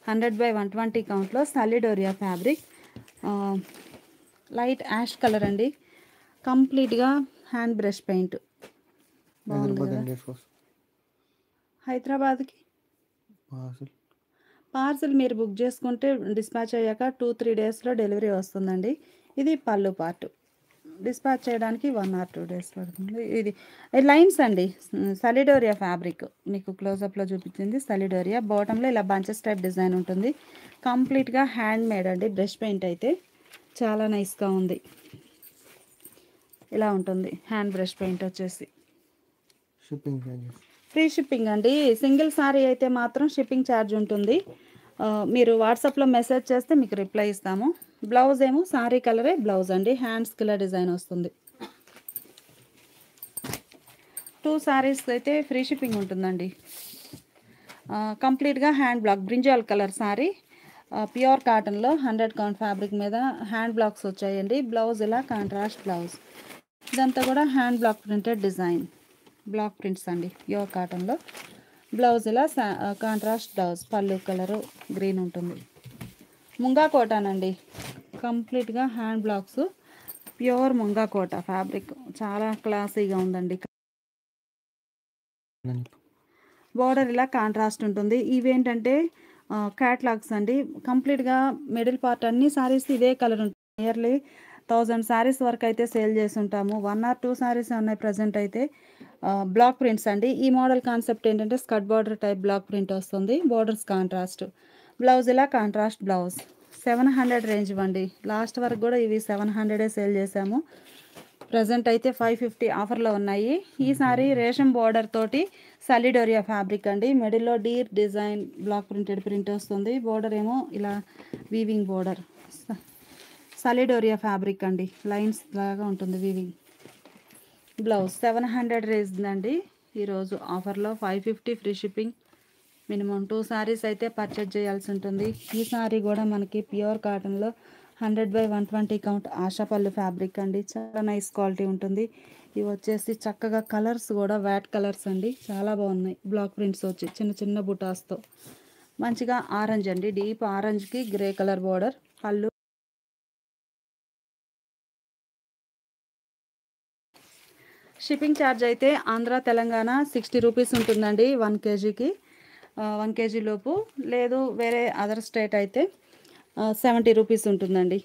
100/120 కౌంట్లో సల్లిడోరియా ఫ్యాబ్రిక్. లైట్ యాష్ కలర్ అండి, కంప్లీట్గా హ్యాండ్ బ్రష్ పెయింట్. బాగుంది కదా. హైదరాబాద్కి పార్సిల్ మీరు బుక్ చేసుకుంటే డిస్పాచ్ అయ్యాక 2-3 డేస్లో డెలివరీ వస్తుందండి. ఇది పళ్ళు పార్ట్, డిస్పాచ్ చేయడానికి 1 or 2 డేస్ పడుతుంది. ఇది లైన్స్ అండి, సలిడోరియా ఫ్యాబ్రిక్. మీకు క్లోజప్లో చూపించింది సలిడోరియా. బాటంలో ఇలా బంచెస్ టైప్ డిజైన్ ఉంటుంది. కంప్లీట్గా హ్యాండ్ మేడ్ అండి, బ్రష్ పెయింట్ అయితే చాలా నైస్గా ఉంది. ఇలా ఉంటుంది హ్యాండ్ బ్రష్ పెయింట్ వచ్చేసి. షిప్పింగ్ ఫ్రీ షిప్పింగ్ అండి. సింగిల్ సారీ అయితే మాత్రం షిప్పింగ్ ఛార్జ్ ఉంటుంది. మీరు వాట్సాప్లో మెసేజ్ చేస్తే మీకు రిప్లై ఇస్తాము. బ్లౌజ్ ఏమో సారీ కలరే బ్లౌజ్ అండి, హ్యాండ్స్కి ఇలా డిజైన్ వస్తుంది. 2 సారీస్ అయితే ఫ్రీ షిప్పింగ్ ఉంటుందండి. కంప్లీట్గా hand black brinjal colour sorry, pure కాటన్లో 100 కౌంట్ ఫ్యాబ్రిక్ మీద హ్యాండ్ బ్లాక్స్ వచ్చాయండి. బ్లౌజ్ ఇలా కాంట్రాస్ట్ బ్లౌజ్. ఇదంతా కూడా hand block printed design, black prints అండి ప్యూర్ కాటన్లో. బ్లౌజ్ ఇలా కాంట్రాస్ట్ బ్లౌజ్. పళ్ళు కలరు గ్రీన్ ఉంటుంది. ముంగా కోటానండి, కంప్లీట్గా హ్యాండ్ బ్లాక్స్, ప్యూర్ ముంగా కోట ఫ్యాబ్రిక్. చాలా క్లాసీగా ఉందండి. బోర్డర్ ఇలా కాంట్రాస్ట్ ఉంటుంది. ఇవేంటంటే క్యాట్లాగ్స్ అండి. కంప్లీట్గా మిడిల్ పార్ట్ అన్ని సారీస్ ఇదే కలర్ ఉంటుంది. నియర్లీ 1000 సారీస్ వరకు అయితే సేల్ చేసి ఉంటాము. 1 or 2 సారీస్ ఉన్నాయి ప్రజెంట్ అయితే. బ్లాక్ ప్రింట్స్ అండి. ఈ మోడల్ కాన్సెప్ట్ ఏంటంటే skirt border type block print వస్తుంది. బోర్డర్స్ కాంట్రాస్ట్, బ్లౌజ్ ఇలా కాంట్రాస్ట్ బ్లౌజ్. 700 రేంజ్ అండి. లాస్ట్ వరకు కూడా ఇవి 700 సేల్ చేసాము. ప్రజెంట్ అయితే 550 ఆఫర్లో ఉన్నాయి. ఈసారి రేషం బోర్డర్ తోటి సలిడోరియా ఫ్యాబ్రిక్ అండి. మిడిల్లో Deere design block printed print వస్తుంది. బోర్డర్ ఏమో ఇలా వీవింగ్ బోర్డర్. సలిడోరియా ఫ్యాబ్రిక్ అండి, లైన్స్ లాగా ఉంటుంది వీవింగ్. బ్లౌజ్ 700 రేంజ్ అండి. ఈరోజు ఆఫర్లో 550 ఫ్రీ షిప్పింగ్. మినిమం 2 సారీస్ అయితే పర్చేజ్ చేయాల్సి ఉంటుంది. ఈ సారీ కూడా మనకి ప్యూర్ కాటన్లో 100/120 కౌంట్ ఆశాపల్లి ఫ్యాబ్రిక్ అండి. చాలా నైస్ క్వాలిటీ ఉంటుంది. ఇవి వచ్చేసి చక్కగా కలర్స్ కూడా వ్యాట్ కలర్స్ అండి, చాలా బాగున్నాయి. బ్లాక్ ప్రింట్స్ వచ్చి చిన్న చిన్న బుటాస్తో మంచిగా ఆరెంజ్ అండి, డీప్ ఆరెంజ్కి గ్రే కలర్ బోర్డర్. పళ్ళు షిప్పింగ్ ఛార్జ్ అయితే ఆంధ్ర తెలంగాణ 60 రూపీస్ ఉంటుందండి 1 కేజీకి. 1 కేజీ లోపు, లేదు వేరే అదర్ స్టేట్ అయితే 70 రూపీస్ ఉంటుందండి.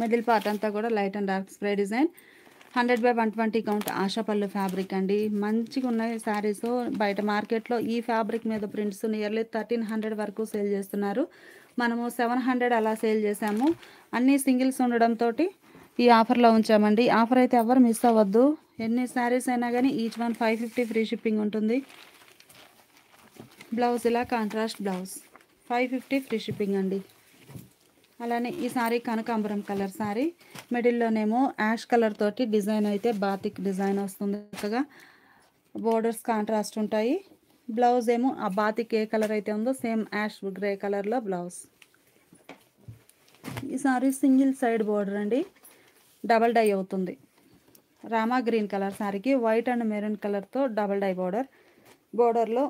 మిడిల్ పార్ట్ అంతా కూడా light and dark spray design. 100/120 count Ashapalli fabric అండి. మంచిగా ఉన్నాయి శారీస్. బయట మార్కెట్లో ఈ ఫ్యాబ్రిక్ మీద ప్రింట్స్ నియర్లీ 1300 వరకు సేల్ చేస్తున్నారు. మనము 700 అలా సేల్ చేసాము. అన్నీ సింగిల్స్ ఉండడంతో ఈ ఆఫర్లో ఉంచామండి. ఆఫర్ అయితే ఎవరు మిస్ అవ్వద్దు. ఎన్ని శారీస్ అయినా కానీ ఈచ్ వన్ 550 ఫ్రీ షిప్పింగ్ ఉంటుంది. బ్లౌజ్ ఇలా కాంట్రాస్ట్ బ్లౌజ్, 550 ఫ్రీ షిప్పింగ్ అండి. అలానే ఈ సారీ కనకాంబరం కలర్ సారీ. మిడిల్లోనేమో యాష్ కలర్ తోటి డిజైన్ అయితే బాతిక్ డిజైన్ వస్తుంది. చక్కగా బోర్డర్స్ కాంట్రాస్ట్ ఉంటాయి. బ్లౌజ్ ఏమో ఆ బాతిక్ ఏ కలర్ అయితే ఉందో సేమ్ యాష్ గ్రే కలర్లో బ్లౌజ్. ఈ సారీ సింగిల్ సైడ్ బోర్డర్ అండి, డబల్ డై అవుతుంది. రామా గ్రీన్ కలర్ సారీకి వైట్ అండ్ మెరూన్ కలర్తో డబల్ డై బోర్డర్. బోర్డర్లో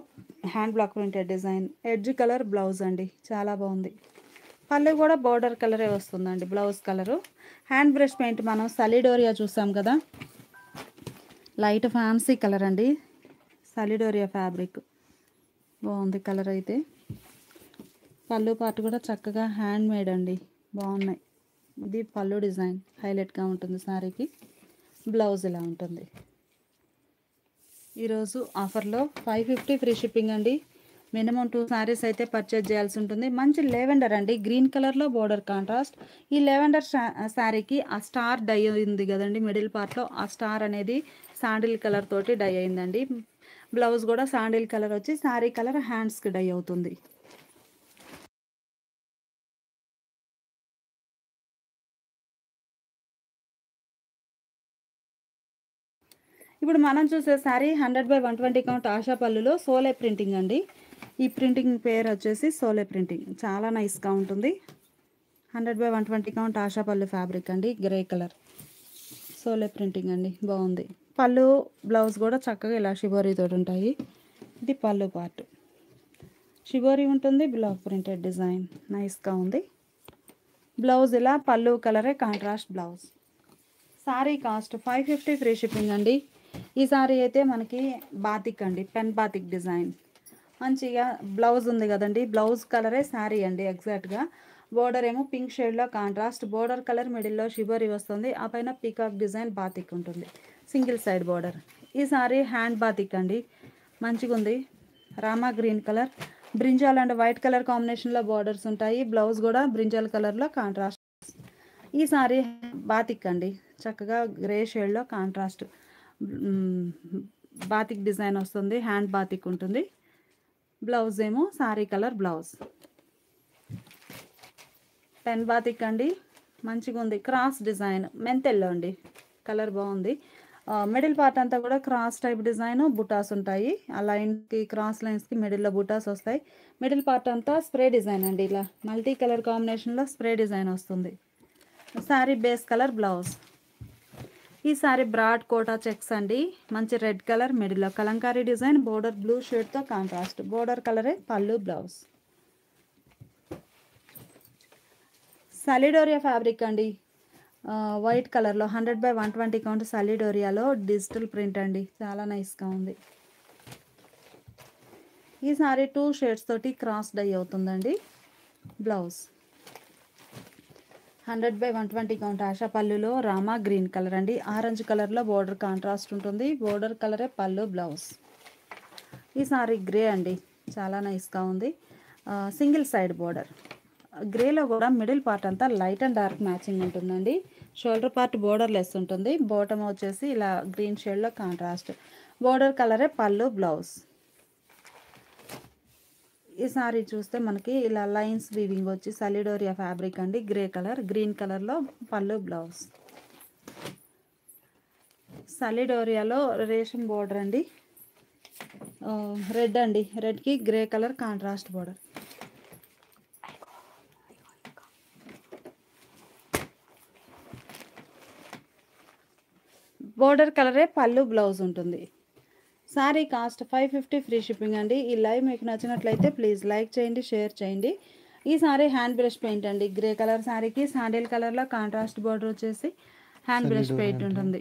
hand block printed design, edge colour blouse అండి, చాలా బాగుంది. పళ్ళు కూడా బోర్డర్ కలరే వస్తుందండి, blouse colour. Hand brush paint మనం సలిడోరియా చూసాం కదా, లైట్ ఫ్యాన్సీ కలర్ అండి, సలిడోరియా ఫ్యాబ్రిక్. బాగుంది కలర్ అయితే. పళ్ళు పార్ట్ కూడా చక్కగా హ్యాండ్ మేడ్ అండి, బాగున్నాయి. ఇది పళ్ళు డిజైన్ హైలైట్గా ఉంటుంది సారీకి. బ్లౌజ్ ఇలా ఉంటుంది. ఈరోజు ఆఫర్లో 550 ఫ్రీ షిప్పింగ్ అండి. మినిమం 2 సారీస్ అయితే పర్చేజ్ చేయాల్సి ఉంటుంది. మంచి లెవెండర్ అండి, గ్రీన్ కలర్లో బోర్డర్ కాంట్రాస్ట్. ఈ లెవెండర్ శారీకి ఆ స్టార్ డై అయింది కదండి మిడిల్ పార్ట్లో, ఆ స్టార్ అనేది శాండిల్ కలర్ తోటి డై అయిందండి. బ్లౌజ్ కూడా శాండిల్ కలర్ వచ్చి శారీ కలర్ హ్యాండ్స్కి డై అవుతుంది. ఇప్పుడు మనం చూసే శారీ 100/120 కౌంట్ ఆశాపల్లిలో సోలే ప్రింటింగ్ అండి. ఈ ప్రింటింగ్ పేరు వచ్చేసి సోలే ప్రింటింగ్, చాలా నైస్గా ఉంటుంది. 100/120 కౌంట్ ఆశాపల్లి ఫ్యాబ్రిక్ అండి, గ్రే కలర్ సోలే ప్రింటింగ్ అండి, బాగుంది. పళ్ళు బ్లౌజ్ కూడా చక్కగా ఇలా షిబోరీతో ఉంటాయి. ఇది పళ్ళు పార్ట్, షిబోరీ ఉంటుంది, బ్లాక్ ప్రింటెడ్ డిజైన్ నైస్గా ఉంది. బ్లౌజ్ ఇలా పళ్ళు కలరే contrast blouse. Sari cost 550 free shipping అండి. ఈ సారీ అయితే మనకి బాతిక్ అండి, పెన్ బాతిక్ డిజైన్. మంచిగా బ్లౌజ్ ఉంది కదండి, బ్లౌజ్ కలరే శారీ అండి ఎగ్జాక్ట్గా. బోర్డర్ ఏమో పింక్ షేడ్లో కాంట్రాస్ట్, బోర్డర్ కలర్ మిడిల్లో షిబోరీ వస్తుంది. ఆ పైన పీకాక్ డిజైన్ బాతిక్ ఉంటుంది, సింగిల్ సైడ్ బోర్డర్. ఈ సారీ హ్యాండ్ బాతిక్ అండి, మంచిగా ఉంది. Rama green colour, brinjal and white colour కాంబినేషన్లో బోర్డర్స్ ఉంటాయి. బ్లౌజ్ కూడా బ్రింజాల్ కలర్లో కాంట్రాస్ట్. ఈ సారీ బాతిక్ అండి, చక్కగా గ్రే షేడ్లో కాంట్రాస్ట్ బాతిక్ డిజైన్ వస్తుంది. హ్యాండ్ బాతిక్ ఉంటుంది. బ్లౌజ్ ఏమో sorry colour blouse. Pen batik అండి, మంచిగా ఉంది. క్రాస్ డిజైన్ మెంతెల్లో అండి, కలర్ బాగుంది. మిడిల్ పార్ట్ అంతా కూడా క్రాస్ టైప్ డిజైన్, బుటాస్ ఉంటాయి. ఆ లైన్కి క్రాస్ లైన్స్కి మిడిల్లో బుటాస్ వస్తాయి. మిడిల్ పార్ట్ అంతా స్ప్రే డిజైన్ అండి, ఇలా మల్టీ కలర్ కాంబినేషన్లో స్ప్రే డిజైన్ వస్తుంది. Sari base colour blouse. ఈ సారీ బ్రాడ్ కోటా చెక్స్ అండి, మంచి రెడ్ కలర్, మిడిల్లో కలంకారీ డిజైన్, బోర్డర్ బ్లూ షేడ్తో కాంట్రాస్ట్. బోర్డర్ కలరే పళ్ళు బ్లౌజ్. సలిడోరియా ఫ్యాబ్రిక్ అండి, వైట్ కలర్లో 100/120 కౌంట్ సలిడోరియాలో డిజిటల్ ప్రింట్ అండి, చాలా నైస్గా ఉంది. ఈ సారీ 2 షేడ్స్ తోటి క్రాస్ డై అవుతుందండి. బ్లౌజ్ 100/120 కౌంట్ ఆశా పళ్ళులో రామా గ్రీన్ కలర్ అండి. ఆరెంజ్ కలర్లో బోర్డర్ కాంట్రాస్ట్ ఉంటుంది. బోర్డర్ కలరే పళ్ళు బ్లౌజ్. ఈ సారీ గ్రే అండి, చాలా నైస్గా ఉంది. Single side border. గ్రేలో కూడా మిడిల్ పార్ట్ అంతా లైట్ అండ్ డార్క్ మ్యాచింగ్ ఉంటుందండి. షోల్డర్ పార్ట్ బోర్డర్ లెస్ ఉంటుంది. బాటమ్ వచ్చేసి ఇలా గ్రీన్ షేడ్లో కాంట్రాస్ట్. బోర్డర్ కలరే పళ్ళు బ్లౌజ్. ఈ సారీ చూస్తే మనకి ఇలా లైన్స్ వీవింగ్ వచ్చి సలిడోరియా ఫ్యాబ్రిక్ అండి. గ్రే కలర్, గ్రీన్ కలర్లో పళ్ళు బ్లౌజ్. సలిడోరియాలో రేషం బోర్డర్ అండి. రెడ్ అండి, రెడ్కి grey colour contrast border. Border కలరే పళ్ళు బ్లౌజ్ ఉంటుంది. సారీ కాస్ట్ 550 ఫ్రీ షిప్పింగ్ అండి. ఈ లైవ్ మీకు నచ్చినట్లయితే ప్లీజ్ లైక్ చేయండి, షేర్ చేయండి. ఈ సారీ హ్యాండ్ బ్రష్ పెయింట్ అండి. గ్రే కలర్ సారీకి శాండిల్ కలర్లో కాంట్రాస్ట్ బోర్డర్ వచ్చేసి హ్యాండ్ బ్రష్ పెయింట్ ఉంటుంది.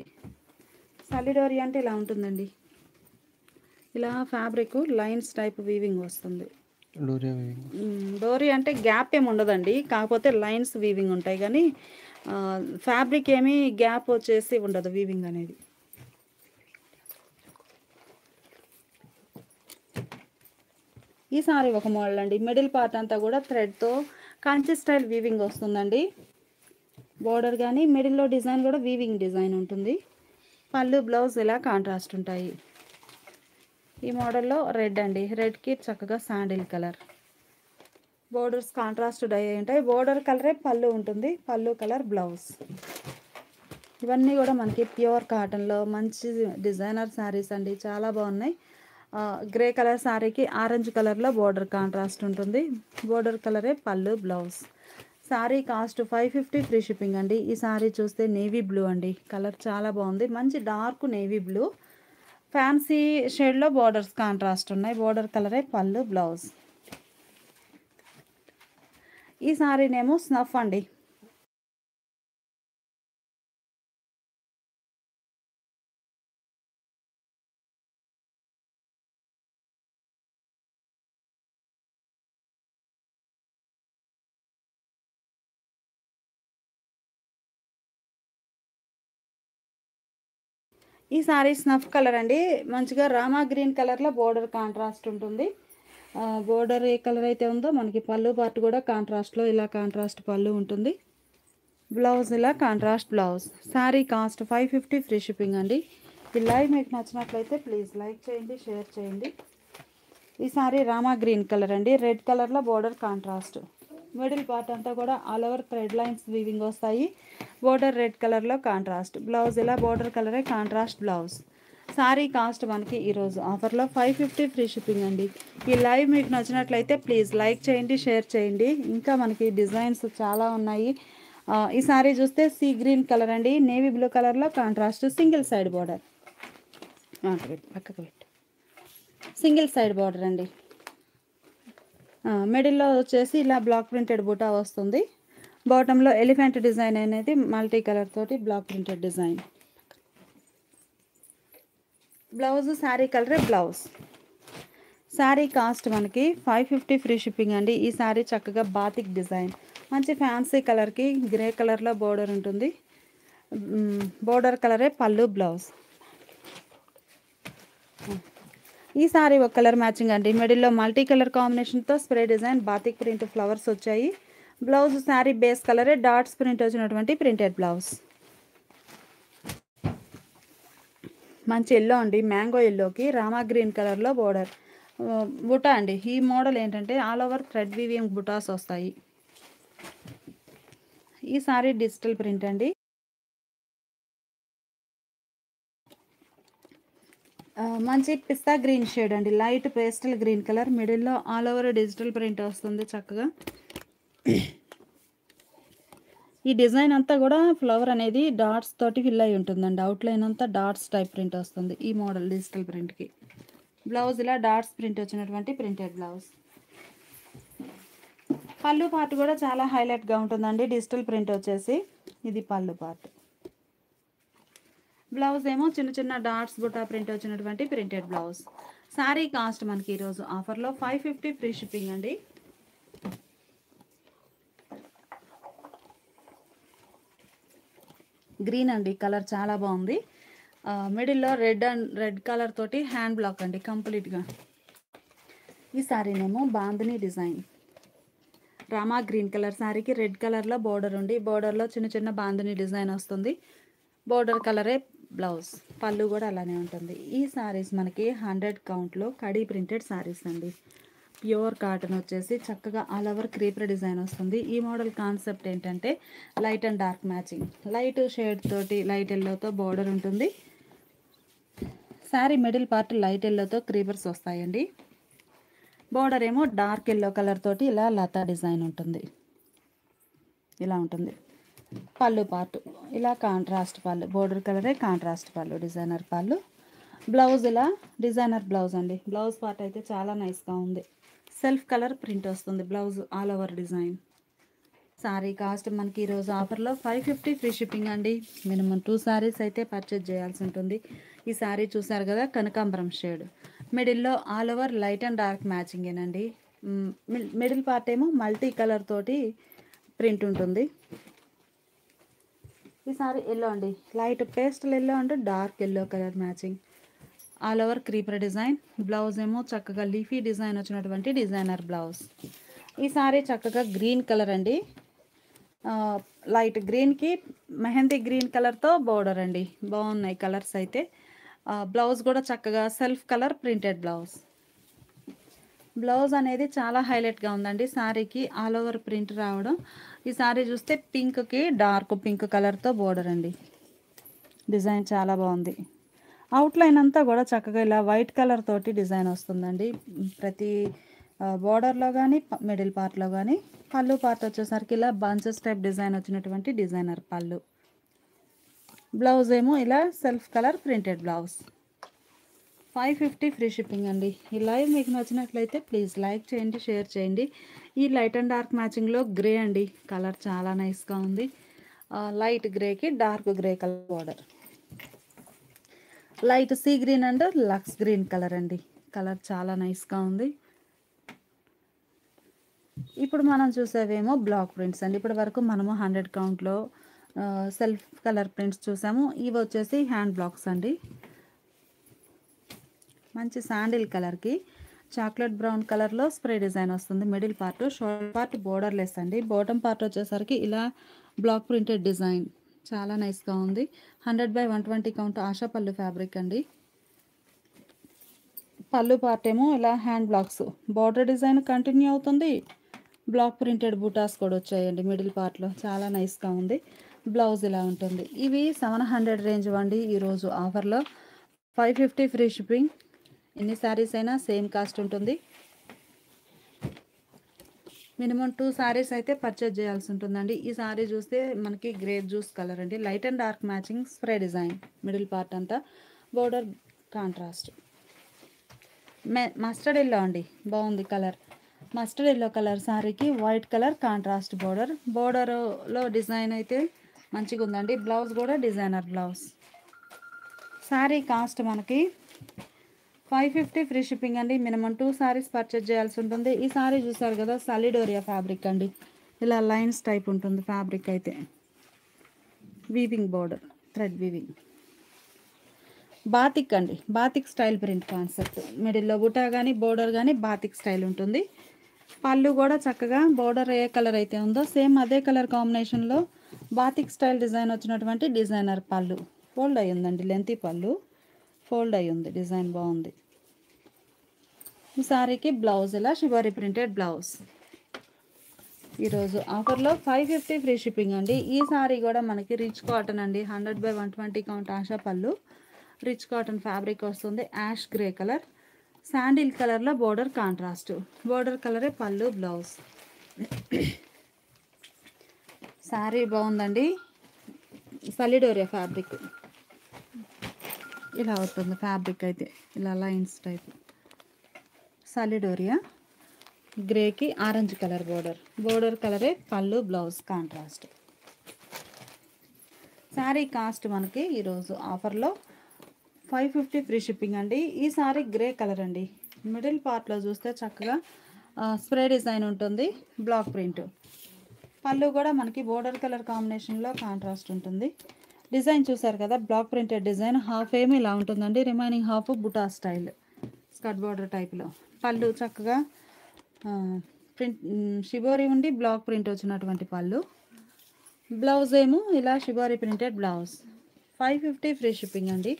సలిడోరియా అంటే ఇలా ఉంటుందండి. ఇలా ఫ్యాబ్రిక్ లైన్స్ టైప్ వీవింగ్ వస్తుంది. డోరీ అంటే గ్యాప్ ఏమి ఉండదండి, కాకపోతే లైన్స్ వీవింగ్ ఉంటాయి కానీ ఫ్యాబ్రిక్ ఏమీ గ్యాప్ వచ్చేసి ఉండదు వీవింగ్ అనేది. ఈ సారీ ఒక మోడల్ అండి. మిడిల్ పార్ట్ అంతా కూడా థ్రెడ్తో కంచి స్టైల్ వీవింగ్ వస్తుందండి. బోర్డర్ కానీ మిడిల్లో డిజైన్ కూడా వీవింగ్ డిజైన్ ఉంటుంది. పళ్ళు బ్లౌజ్ ఇలా కాంట్రాస్ట్ ఉంటాయి. ఈ మోడల్లో రెడ్ అండి, రెడ్కి చక్కగా sandal colour. Borders contrast dye ఉంటాయి. బోర్డర్ కలరే పళ్ళు ఉంటుంది, పళ్ళు కలర్ బ్లౌజ్. ఇవన్నీ కూడా మనకి ప్యూర్ కాటన్లో మంచి డిజైనర్ శారీస్ అండి, చాలా బాగున్నాయి. గ్రే కలర్ శారీకి ఆరెంజ్ కలర్లో బోర్డర్ కాంట్రాస్ట్ ఉంటుంది. బోర్డర్ కలరే పళ్ళు blouse. Sari cost 550 free shipping అండి. ఈ శారీ చూస్తే నేవీ బ్లూ అండి, కలర్ చాలా బాగుంది. మంచి డార్క్ నేవీ బ్లూ, ఫ్యాన్సీ షేడ్లో బోర్డర్స్ కాంట్రాస్ట్ ఉన్నాయి. బోర్డర్ కలరే పళ్ళు బ్లౌజ్. ఈ శారీనేమో స్నఫ్ అండి. ఈ సారీ స్నఫ్ కలర్ అండి, మంచిగా రామా గ్రీన్ కలర్లో బోర్డర్ కాంట్రాస్ట్ ఉంటుంది. బోర్డర్ ఏ కలర్ అయితే ఉందో మనకి పళ్ళు పార్ట్ కూడా కాంట్రాస్ట్లో ఇలా కాంట్రాస్ట్ పళ్ళు ఉంటుంది. బ్లౌజ్ ఇలా contrast blouse. Sari cost 550 free shipping అండి. ఈ లైవ్ మీకు నచ్చినట్లయితే ప్లీజ్ లైక్ చేయండి, షేర్ చేయండి. ఈ సారీ రామా గ్రీన్ కలర్ అండి, రెడ్ కలర్లో బోర్డర్ కాంట్రాస్ట్. మిడిల్ పార్ట్ అంతా కూడా all over thread lines weaving వస్తాయి. బోర్డర్ రెడ్ కలర్లో కాంట్రాస్ట్. బ్లౌజ్ ఇలా బోర్డర్ కలరే కాంట్రాస్ట్ బ్లౌజ్. సారీ కాస్ట్ మనకి ఈరోజు ఆఫర్లో 550 ఫ్రీ షిప్పింగ్ అండి. ఈ లైవ్ మీకు నచ్చినట్లయితే ప్లీజ్ లైక్ చేయండి, షేర్ చేయండి. ఇంకా మనకి డిజైన్స్ చాలా ఉన్నాయి. ఈ సారీ చూస్తే సీ గ్రీన్ కలర్ అండి, నేవీ బ్లూ కలర్లో కాంట్రాస్ట్. సింగిల్ సైడ్ బోర్డర్, పక్కకు పెట్టు. సింగిల్ సైడ్ బోర్డర్ అండి. మిడిల్లో వచ్చేసి ఇలా బ్లాక్ ప్రింటెడ్ బూటా వస్తుంది. బాటంలో ఎలిఫెంట్ డిజైన్ అనేది మల్టీ కలర్ తోటి black printed design. Blouse sari కలరే బ్లౌజ్. శారీ కాస్ట్ మనకి 550 ఫ్రీ షిప్పింగ్ అండి. ఈ శారీ చక్కగా బాతిక్ డిజైన్, మంచి ఫ్యాన్సీ కలర్కి గ్రే కలర్లో బోర్డర్ ఉంటుంది. బోర్డర్ కలరే పళ్ళు బ్లౌజ్. ఈ సారీ ఒక కలర్ మ్యాచింగ్ అండి. మిడిల్లో మల్టీ కలర్ కాంబినేషన్తో spray design batik print flowers వచ్చాయి. బ్లౌజ్ శారీ బేస్ కలరే డాట్స్ ప్రింట్ వచ్చినటువంటి ప్రింటెడ్ బ్లౌజ్. మంచి ఎల్లో అండి, మ్యాంగో ఎల్లోకి రామా గ్రీన్ కలర్లో బోర్డర్ బుటా అండి. ఈ మోడల్ ఏంటంటే ఆల్ ఓవర్ థ్రెడ్ వీవింగ్ బుటాస్ వస్తాయి. ఈ సారీ డిజిటల్ ప్రింట్ అండి. మంచి పిస్తా గ్రీన్ షేడ్ అండి, లైట్ పేస్టల్ గ్రీన్ కలర్. మిడిల్లో ఆల్ ఓవర్ డిజిటల్ ప్రింట్ వస్తుంది చక్కగా. ఈ డిజైన్ అంతా కూడా ఫ్లవర్ అనేది డాట్స్ తోటి ఫిల్ అయి ఉంటుందండి. అవుట్లైన్ అంతా డాట్స్ టైప్ ప్రింట్ వస్తుంది ఈ మోడల్ డిజిటల్ ప్రింట్కి. బ్లౌజ్ ఇలా డాట్స్ ప్రింట్ వచ్చినటువంటి ప్రింటెడ్ బ్లౌజ్. పళ్ళు పార్ట్ కూడా చాలా హైలైట్గా ఉంటుందండి. డిజిటల్ ప్రింట్ వచ్చేసి ఇది పళ్ళు పార్ట్. బ్లౌజ్ ఏమో చిన్న చిన్న డాట్స్ బుటా ప్రింట్ వచ్చినటువంటి ప్రింటెడ్ బ్లౌజ్. శారీ కాస్ట్ మనకి ఈరోజు ఆఫర్లో 550 ఫ్రీ షిప్పింగ్ అండి. గ్రీన్ అండి, కలర్ చాలా బాగుంది. మిడిల్లో రెడ్ కలర్ తోటి హ్యాండ్ బ్లాక్ అండి కంప్లీట్గా. ఈ శారీనేమో bandhani design, Rama green colour శారీకి రెడ్ కలర్లో బోర్డర్ ఉండి, బోర్డర్లో చిన్న చిన్న బాందిని డిజైన్ వస్తుంది. బోర్డర్ కలరే బ్లౌజ్, పళ్ళు కూడా అలానే ఉంటుంది. ఈ శారీస్ మనకి 100 కౌంట్లో కడీ ప్రింటెడ్ శారీస్ అండి. ప్యూర్ కాటన్ వచ్చేసి చక్కగా ఆల్ ఓవర్ క్రీపర్ డిజైన్ వస్తుంది. ఈ మోడల్ కాన్సెప్ట్ ఏంటంటే light and dark matching, light shade తోటి లైట్ ఎల్లోతో బోర్డర్ ఉంటుంది. శారీ మిడిల్ పార్ట్ లైట్ ఎల్లోతో క్రీపర్స్ వస్తాయండి. బోర్డర్ ఏమో డార్క్ ఎల్లో కలర్ తోటి ఇలా లతా డిజైన్ ఉంటుంది. ఇలా ఉంటుంది. పళ్ళు పార్ట్ ఇలా కాంట్రాస్ట్ పళ్ళు, బోర్డర్ కలరే కాంట్రాస్ట్ పళ్ళు, డిజైనర్ పళ్ళు. బ్లౌజ్ ఇలా డిజైనర్ బ్లౌజ్ అండి. బ్లౌజ్ పార్ట్ అయితే చాలా నైస్గా ఉంది. సెల్ఫ్ కలర్ ప్రింట్ వస్తుంది blouse all over design. Sari cost మనకి ఈరోజు ఆఫర్లో 550 ఫ్రీ షిప్పింగ్ అండి. మినిమం 2 శారీస్ అయితే పర్చేజ్ చేయాల్సి ఉంటుంది. ఈ శారీ చూసారు కదా, కనకాంబరం షేడ్, మిడిల్లో all over light and dark మ్యాచింగేనండి. మిడిల్ పార్ట్ ఏమో మల్టీ కలర్ తోటి ప్రింట్ ఉంటుంది. ఈ శారీ ఎల్లో అండి, light pastel yellow and dark yellow colour matching, all over creeper design. Blouse ఏమో చక్కగా లీఫీ డిజైన్ వచ్చినటువంటి డిజైనర్ బ్లౌజ్. ఈ శారీ చక్కగా గ్రీన్ కలర్ అండి, లైట్ గ్రీన్కి మెహందీ గ్రీన్ కలర్తో బోర్డర్ అండి. బాగున్నాయి కలర్స్ అయితే. బ్లౌజ్ కూడా చక్కగా self colour printed blouse. Blouse అనేది చాలా హైలైట్గా ఉందండి శారీకి, ఆల్ ఓవర్ ప్రింట్ రావడం. ఈ శారీ చూస్తే పింక్కి డార్క్ పింక్ కలర్తో బోర్డర్ అండి. డిజైన్ చాలా బాగుంది. అవుట్లైన్ అంతా కూడా చక్కగా ఇలా వైట్ కలర్ తోటి డిజైన్ వస్తుందండి ప్రతి బోర్డర్లో కానీ మిడిల్ పార్ట్లో కానీ. పళ్ళు పార్ట్ వచ్చేసరికి ఇలా బంచెస్ టైప్ డిజైన్ వచ్చినటువంటి డిజైనర్ పళ్ళు. బ్లౌజ్ ఏమో ఇలా self colour printed blouse. 550 free shipping అండి. ఈ లైవ్ మీకు నచ్చినట్లయితే ప్లీజ్ లైక్ చేయండి, షేర్ చేయండి. ఈ లైట్ అండ్ డార్క్ మ్యాచింగ్లో గ్రే అండి, కలర్ చాలా నైస్గా ఉంది. లైట్ గ్రేకి dark grey colour border, light sea green and lux green colour అండి, కలర్ చాలా నైస్గా ఉంది. ఇప్పుడు మనం చూసేవేమో బ్లాక్ ప్రింట్స్ అండి. ఇప్పటి వరకు మనము 100 కౌంట్లో సెల్ఫ్ కలర్ ప్రింట్స్ చూసాము. ఇవి వచ్చేసి హ్యాండ్ బ్లాక్స్ అండి. మంచి శాండిల్ కలర్కి చాక్లెట్ బ్రౌన్ కలర్లో స్ప్రే డిజైన్ వస్తుంది. Middle part, shoulder part borderless అండి. బాటమ్ పార్ట్ వచ్చేసరికి ఇలా బ్లాక్ ప్రింటెడ్ డిజైన్ చాలా నైస్గా ఉంది. 100/120 కౌంట్ ఆశా పళ్ళు ఫ్యాబ్రిక్ అండి. పళ్ళు పార్ట్ ఏమో ఇలా hand blocks, border design continue అవుతుంది. బ్లాక్ ప్రింటెడ్ బూటాస్ కూడా వచ్చాయండి మిడిల్ పార్ట్లో, చాలా నైస్గా ఉంది. బ్లౌజ్ ఇలా ఉంటుంది. ఇవి 700 రేంజ్ అండి. ఈరోజు ఆఫర్లో 550 ఫ్రీ షిప్పింగ్. ఎన్ని శారీస్ అయినా సేమ్ కాస్ట్ ఉంటుంది. మినిమం 2 శారీస్ అయితే పర్చేజ్ చేయాల్సి ఉంటుందండి. ఈ శారీ చూస్తే మనకి గ్రేప్ జ్యూస్ కలర్ అండి, light and dark matching spray design. Middle part అంతా బోర్డర్ కాంట్రాస్ట్. మస్టర్డ్ ఎల్లో అండి, బాగుంది కలర్. మస్టర్డ్ ఎల్లో కలర్ శారీకి వైట్ కలర్ కాంట్రాస్ట్ బోర్డర్. బోర్డర్లో డిజైన్ అయితే మంచిగా ఉందండి. బ్లౌజ్ కూడా డిజైనర్ బ్లౌజ్. శారీ కాస్ట్ మనకి 550 ఫ్రీ షిప్పింగ్ అండి. మినిమం 2 శారీస్ పర్చేజ్ చేయాల్సి ఉంటుంది. ఈ శారీ చూసారు కదా, సాలిడోరియా ఫ్యాబ్రిక్ అండి. ఇలా లైన్స్ టైప్ ఉంటుంది ఫ్యాబ్రిక్ అయితే. Weaving border, thread weaving. Batik అండి, బాతిక్ స్టైల్ ప్రింట్ కాన్సెప్ట్. మిడిల్లో బుటా కానీ బోర్డర్ కానీ బాతిక్ స్టైల్ ఉంటుంది. పళ్ళు కూడా చక్కగా బోర్డర్ ఏ కలర్ అయితే ఉందో సేమ్ అదే కలర్ కాంబినేషన్లో బాతిక్ స్టైల్ డిజైన్ వచ్చినటువంటి డిజైనర్ పళ్ళు. ఫోల్డ్ అయ్యి ఉందండి, లెంతీ పళ్ళు ఫోల్డ్ అయ్యి ఉంది, డిజైన్ బాగుంది. ఈ శారీకి బ్లౌజ్ ఇలా షిబోరి ప్రింటెడ్ బ్లౌజ్. ఈరోజు ఆఫర్లో 550 ఫ్రీ షిప్పింగ్ అండి. ఈ శారీ కూడా మనకి రిచ్ కాటన్ అండి. 100/120 కౌంట్ ఆశా పళ్ళు, రిచ్ కాటన్ ఫ్యాబ్రిక్ వస్తుంది. యాష్ గ్రే కలర్, శాండిల్ కలర్లో బోర్డర్ కాంట్రాస్ట్. బోర్డర్ కలరే పళ్ళు, బ్లౌజ్. శారీ బాగుందండి. సాలిడోరియా ఫ్యాబ్రిక్ ఇలా అవుతుంది. ఫ్యాబ్రిక్ అయితే ఇలా లైన్స్ టైప్. సాలిడోరియా గ్రేకి ఆరెంజ్ కలర్ బోర్డర్. బోర్డర్ కలరే పళ్ళు, బ్లౌజ్ కాంట్రాస్ట్. శారీ కాస్ట్ మనకి ఈరోజు ఆఫర్లో 550 ఫ్రీ షిప్పింగ్ అండి. ఈ శారీ గ్రే కలర్ అండి. మిడిల్ పార్ట్లో చూస్తే చక్కగా స్ప్రే డిజైన్ ఉంటుంది, బ్లాక్ ప్రింట్. పళ్ళు కూడా మనకి బోర్డర్ కలర్ కాంబినేషన్లో కాంట్రాస్ట్ ఉంటుంది. డిజైన్ చూసారు కదా, బ్లాక్ ప్రింటెడ్ డిజైన్. హాఫ్ ఏమి ఇలా ఉంటుందండి, రిమైనింగ్ హాఫ్ బుటా స్టైల్ స్కర్ట్ బార్డర్ టైప్లో. పళ్ళు చక్కగా ప్రింట్ షిబోరి ఉండి బ్లాక్ ప్రింట్ వచ్చినటువంటి పళ్ళు. బ్లౌజ్ ఏమో ఇలా shibori printed blouse. 550 free shipping అండి.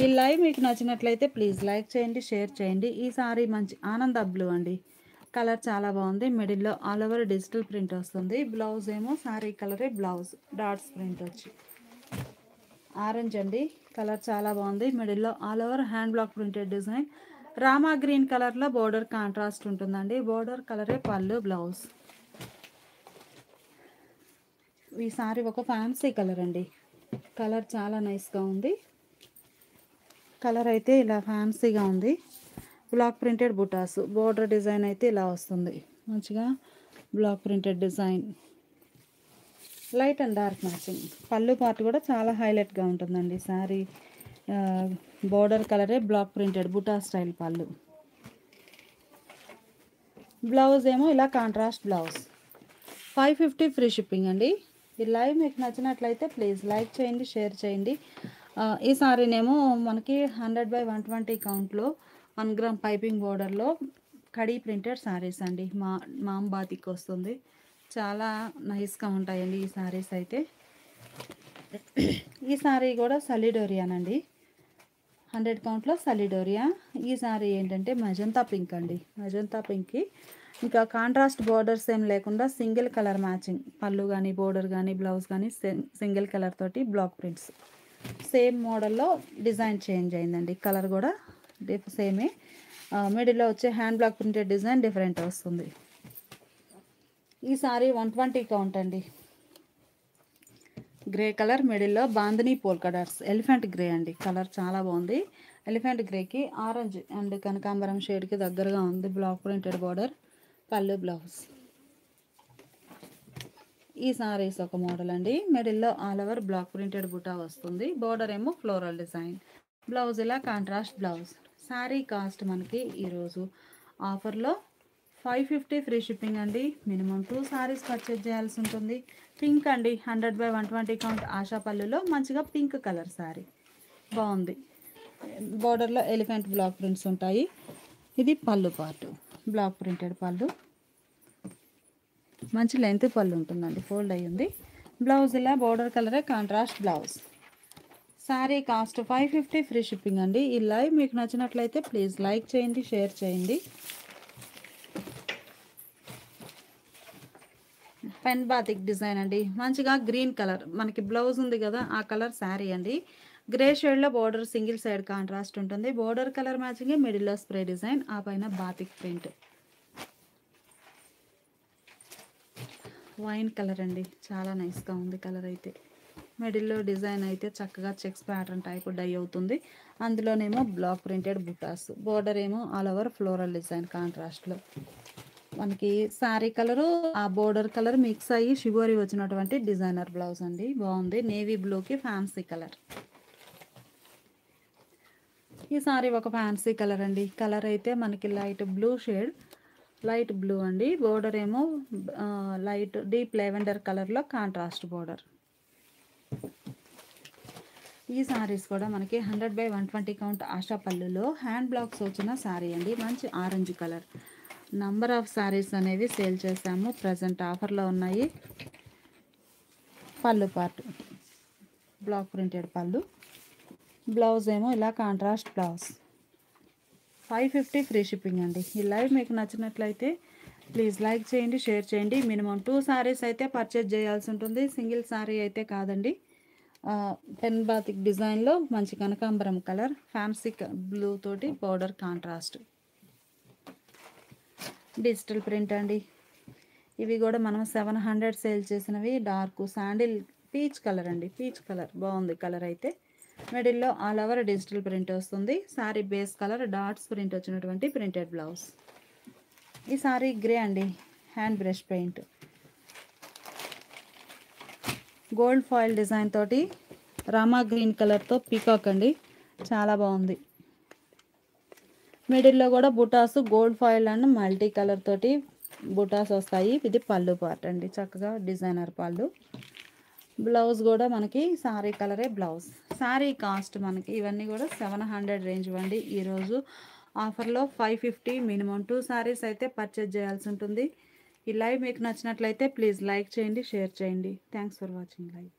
ఈ లైవ్ మీకు నచ్చినట్లయితే ప్లీజ్ లైక్ చేయండి, షేర్ చేయండి. ఈ సారీ మంచి ఆనంద బ్లూ అండి, కలర్ చాలా బాగుంది. మిడిల్లో ఆల్ ఓవర్ డిజిటల్ ప్రింట్ వస్తుంది. బ్లౌజ్ ఏమో సారీ కలరే బ్లౌజ్, డాట్స్ ప్రింట్ వచ్చి ఆరెంజ్ అండి, కలర్ చాలా బాగుంది. మిడిల్లో all over hand block printed design. Rama green కలర్లో బోర్డర్ కాంట్రాస్ట్ ఉంటుందండి. బోర్డర్ కలరే పళ్ళు, బ్లౌజ్. ఈ సారీ ఒక ఫ్యాన్సీ కలర్ అండి, కలర్ చాలా నైస్గా ఉంది. కలర్ అయితే ఇలా ఫ్యాన్సీగా ఉంది. బ్లాక్ ప్రింటెడ్ బుటాస్, బోర్డర్ డిజైన్ అయితే ఇలా వస్తుంది మంచిగా. Black printed design, light and dark matching. పళ్ళు పార్ట్ కూడా చాలా హైలైట్గా ఉంటుందండి. సారీ బోర్డర్ కలరే బ్లాక్ ప్రింటెడ్ బుటా స్టైల్ పళ్ళు. బ్లౌజ్ ఏమో ఇలా కాంట్రాస్ట్ బ్లౌజ్. 550 ఫ్రీ షిప్పింగ్ అండి. ఈ లైవ్ మీకు నచ్చినట్లయితే ప్లీజ్ లైక్ చేయండి, షేర్ చేయండి. ఈ సారీనేమో మనకి 100/120 కౌంట్లో 1 గ్రామ్ పైపింగ్ బోర్డర్లో కడీ ప్రింటెడ్ సారీస్ అండి. మామ్ బాతిక్ వస్తుంది. చాలా నైస్గా ఉంటాయండి ఈ సారీస్ అయితే. ఈ సారీ కూడా సలిడోరియానండి, 100 కౌంట్లో సలిడోరియా. ఈ సారీ ఏంటంటే మజంతా పింక్ అండి, మజంతా పింక్కి ఇంకా కాంట్రాస్ట్ బోర్డర్స్ ఏం లేకుండా సింగిల్ కలర్ మ్యాచింగ్. పళ్ళు కానీ బోర్డర్ కానీ బ్లౌజ్ కానీ సింగిల్ కలర్ తోటి బ్లాక్ ప్రింట్స్. సేమ్ మోడల్లో డిజైన్ చేంజ్ అయిందండి, కలర్ కూడా సేమే. మిడిల్లో వచ్చే hand block printed design different వస్తుంది. ఈ సారీ 120 కౌంట్ అండి. గ్రే కలర్, మిడిల్లో bandhani polka dots, elephant grey అండి, కలర్ చాలా బాగుంది. ఎలిఫెంట్ గ్రేకి ఆరెంజ్ అండ్ కనకాంబరం షేడ్కి దగ్గరగా ఉంది. బ్లాక్ ప్రింటెడ్ బార్డర్, పళ్ళు, బ్లౌజ్. ఈ సారీస్ ఒక మోడల్ అండి. మిడిల్లో ఆల్ ఓవర్ బ్లాక్ ప్రింటెడ్ బుటా వస్తుంది. బోర్డర్ ఏమో ఫ్లోరల్ డిజైన్, బ్లౌజ్ ఇలా కాంట్రాస్ట్ బ్లౌజ్. సారీ కాస్ట్ మనకి ఈరోజు ఆఫర్లో 550 ఫ్రీ షిప్పింగ్ అండి. మినిమం 2 సారీస్ పర్చేజ్ చేయాల్సి ఉంటుంది. పింక్ అండి, 100/120 కౌంట్ ఆశా పళ్ళులో మంచిగా పింక్ కలర్ సారీ బాగుంది. బోర్డర్లో ఎలిఫెంట్ బ్లాక్ ప్రింట్స్ ఉంటాయి. ఇది పళ్ళు పార్ట్, బ్లాక్ ప్రింటెడ్ పళ్ళు, మంచి లెంత్ పళ్ళు ఉంటుందండి, ఫోల్డ్ అయ్యింది. బ్లౌజ్ ఇలా బోర్డర్ కలరే contrast blouse. Sari cost 550 free shipping అండి. ఈ లైవ్ మీకు నచ్చినట్లయితే ప్లీజ్ లైక్ చేయండి, షేర్ చేయండి. పెన్ బాతిక్ డిజైన్ అండి, మంచిగా గ్రీన్ కలర్ మనకి బ్లౌజ్ ఉంది కదా ఆ కలర్ శారీ అండి. గ్రే షేడ్లో బోర్డర్ సింగిల్ సైడ్ కాంట్రాస్ట్ ఉంటుంది. బోర్డర్ కలర్ మ్యాచింగ్, మిడిల్లో స్ప్రే డిజైన్, ఆ పైన బాతిక్ ప్రింట్. వైన్ కలర్ అండి, చాలా నైస్గా ఉంది కలర్ అయితే. మిడిల్లో డిజైన్ అయితే చక్కగా చెక్స్ ప్యాటర్న్ టైప్ డై అవుతుంది. అందులోనేమో బ్లాక్ ప్రింటెడ్ బుటాస్. బోర్డర్ ఏమో ఆల్ ఓవర్ ఫ్లోరల్ డిజైన్ కాంట్రాస్ట్లో. మనకి శారీ కలరు ఆ బోర్డర్ కలర్ మిక్స్ అయ్యి షిబోరి వచ్చినటువంటి డిజైనర్ బ్లౌజ్ అండి, బాగుంది. నేవీ బ్లూకి ఫ్యాన్సీ కలర్. ఈ సారీ ఒక ఫ్యాన్సీ కలర్ అండి, కలర్ అయితే మనకి light blue shade, light blue అండి. బోర్డర్ ఏమో లైట్ డీప్ లెవెండర్ కలర్లో కాంట్రాస్ట్ బోర్డర్. ఈ సారీస్ కూడా మనకి 100/120 కౌంట్ ఆశా పళ్ళులో హ్యాండ్ బ్లాక్స్ వచ్చిన సారీ అండి, మంచి orange colour. Number of saris అనేవి సేల్ చేసాము, ప్రజెంట్ ఆఫర్లో ఉన్నాయి. పళ్ళు పార్ట్ బ్లాక్ ప్రింటెడ్ పళ్ళు, బ్లౌజ్ ఏమో ఇలా కాంట్రాస్ట్ బ్లౌజ్. 550 ఫ్రీ షిప్పింగ్ అండి. ఈ లైవ్ మీకు నచ్చినట్లయితే ప్లీజ్ లైక్ చేయండి, షేర్ చేయండి. మినిమం 2 సారీస్ అయితే పర్చేజ్ చేయాల్సి ఉంటుంది, సింగిల్ సారీ అయితే కాదండి. పెన్ బాతిక్ డిజైన్లో మంచి కనకాంబరం కలర్, ఫ్యాన్సీ బ్లూ తోటి బోర్డర్ కాంట్రాస్ట్, డిజిటల్ ప్రింట్ అండి. ఇవి కూడా మనం 700 సేల్ చేసినవి. డార్క్ శాండిల్ పీచ్ కలర్ అండి, పీచ్ కలర్ బాగుంది కలర్ అయితే. మిడిల్లో ఆల్ ఓవర్ డిజిటల్ ప్రింట్ వస్తుంది. Sari base colour dots print వచ్చినటువంటి ప్రింటెడ్ బ్లౌజ్. ఈ సారీ గ్రే అండి, hand brush paint, gold foil design తోటి రామా గ్రీన్ కలర్తో పీకాక్ అండి, చాలా బాగుంది. మిడిల్లో కూడా బుటాస్ gold foil and multi colour తోటి బుటాస్ వస్తాయి. ఇది పళ్ళు పార్ట్ అండి, చక్కగా డిజైనర్ పళ్ళు. బ్లౌజ్ కూడా మనకి సారీ కలరే బ్లౌజ్. సారీ కాస్ట్ మనకి ఇవన్నీ కూడా 700 రేంజ్ ఇవ్వండి. ఈరోజు ఆఫర్లో 550 మినిమం 2 సారీస్ అయితే పర్చేజ్ చేయాల్సి ఉంటుంది. ఈ లైవ్ మీకు నచ్చినట్లయితే ప్లీజ్ లైక్ చేయండి, షేర్ చేయండి. Thanks for watching live.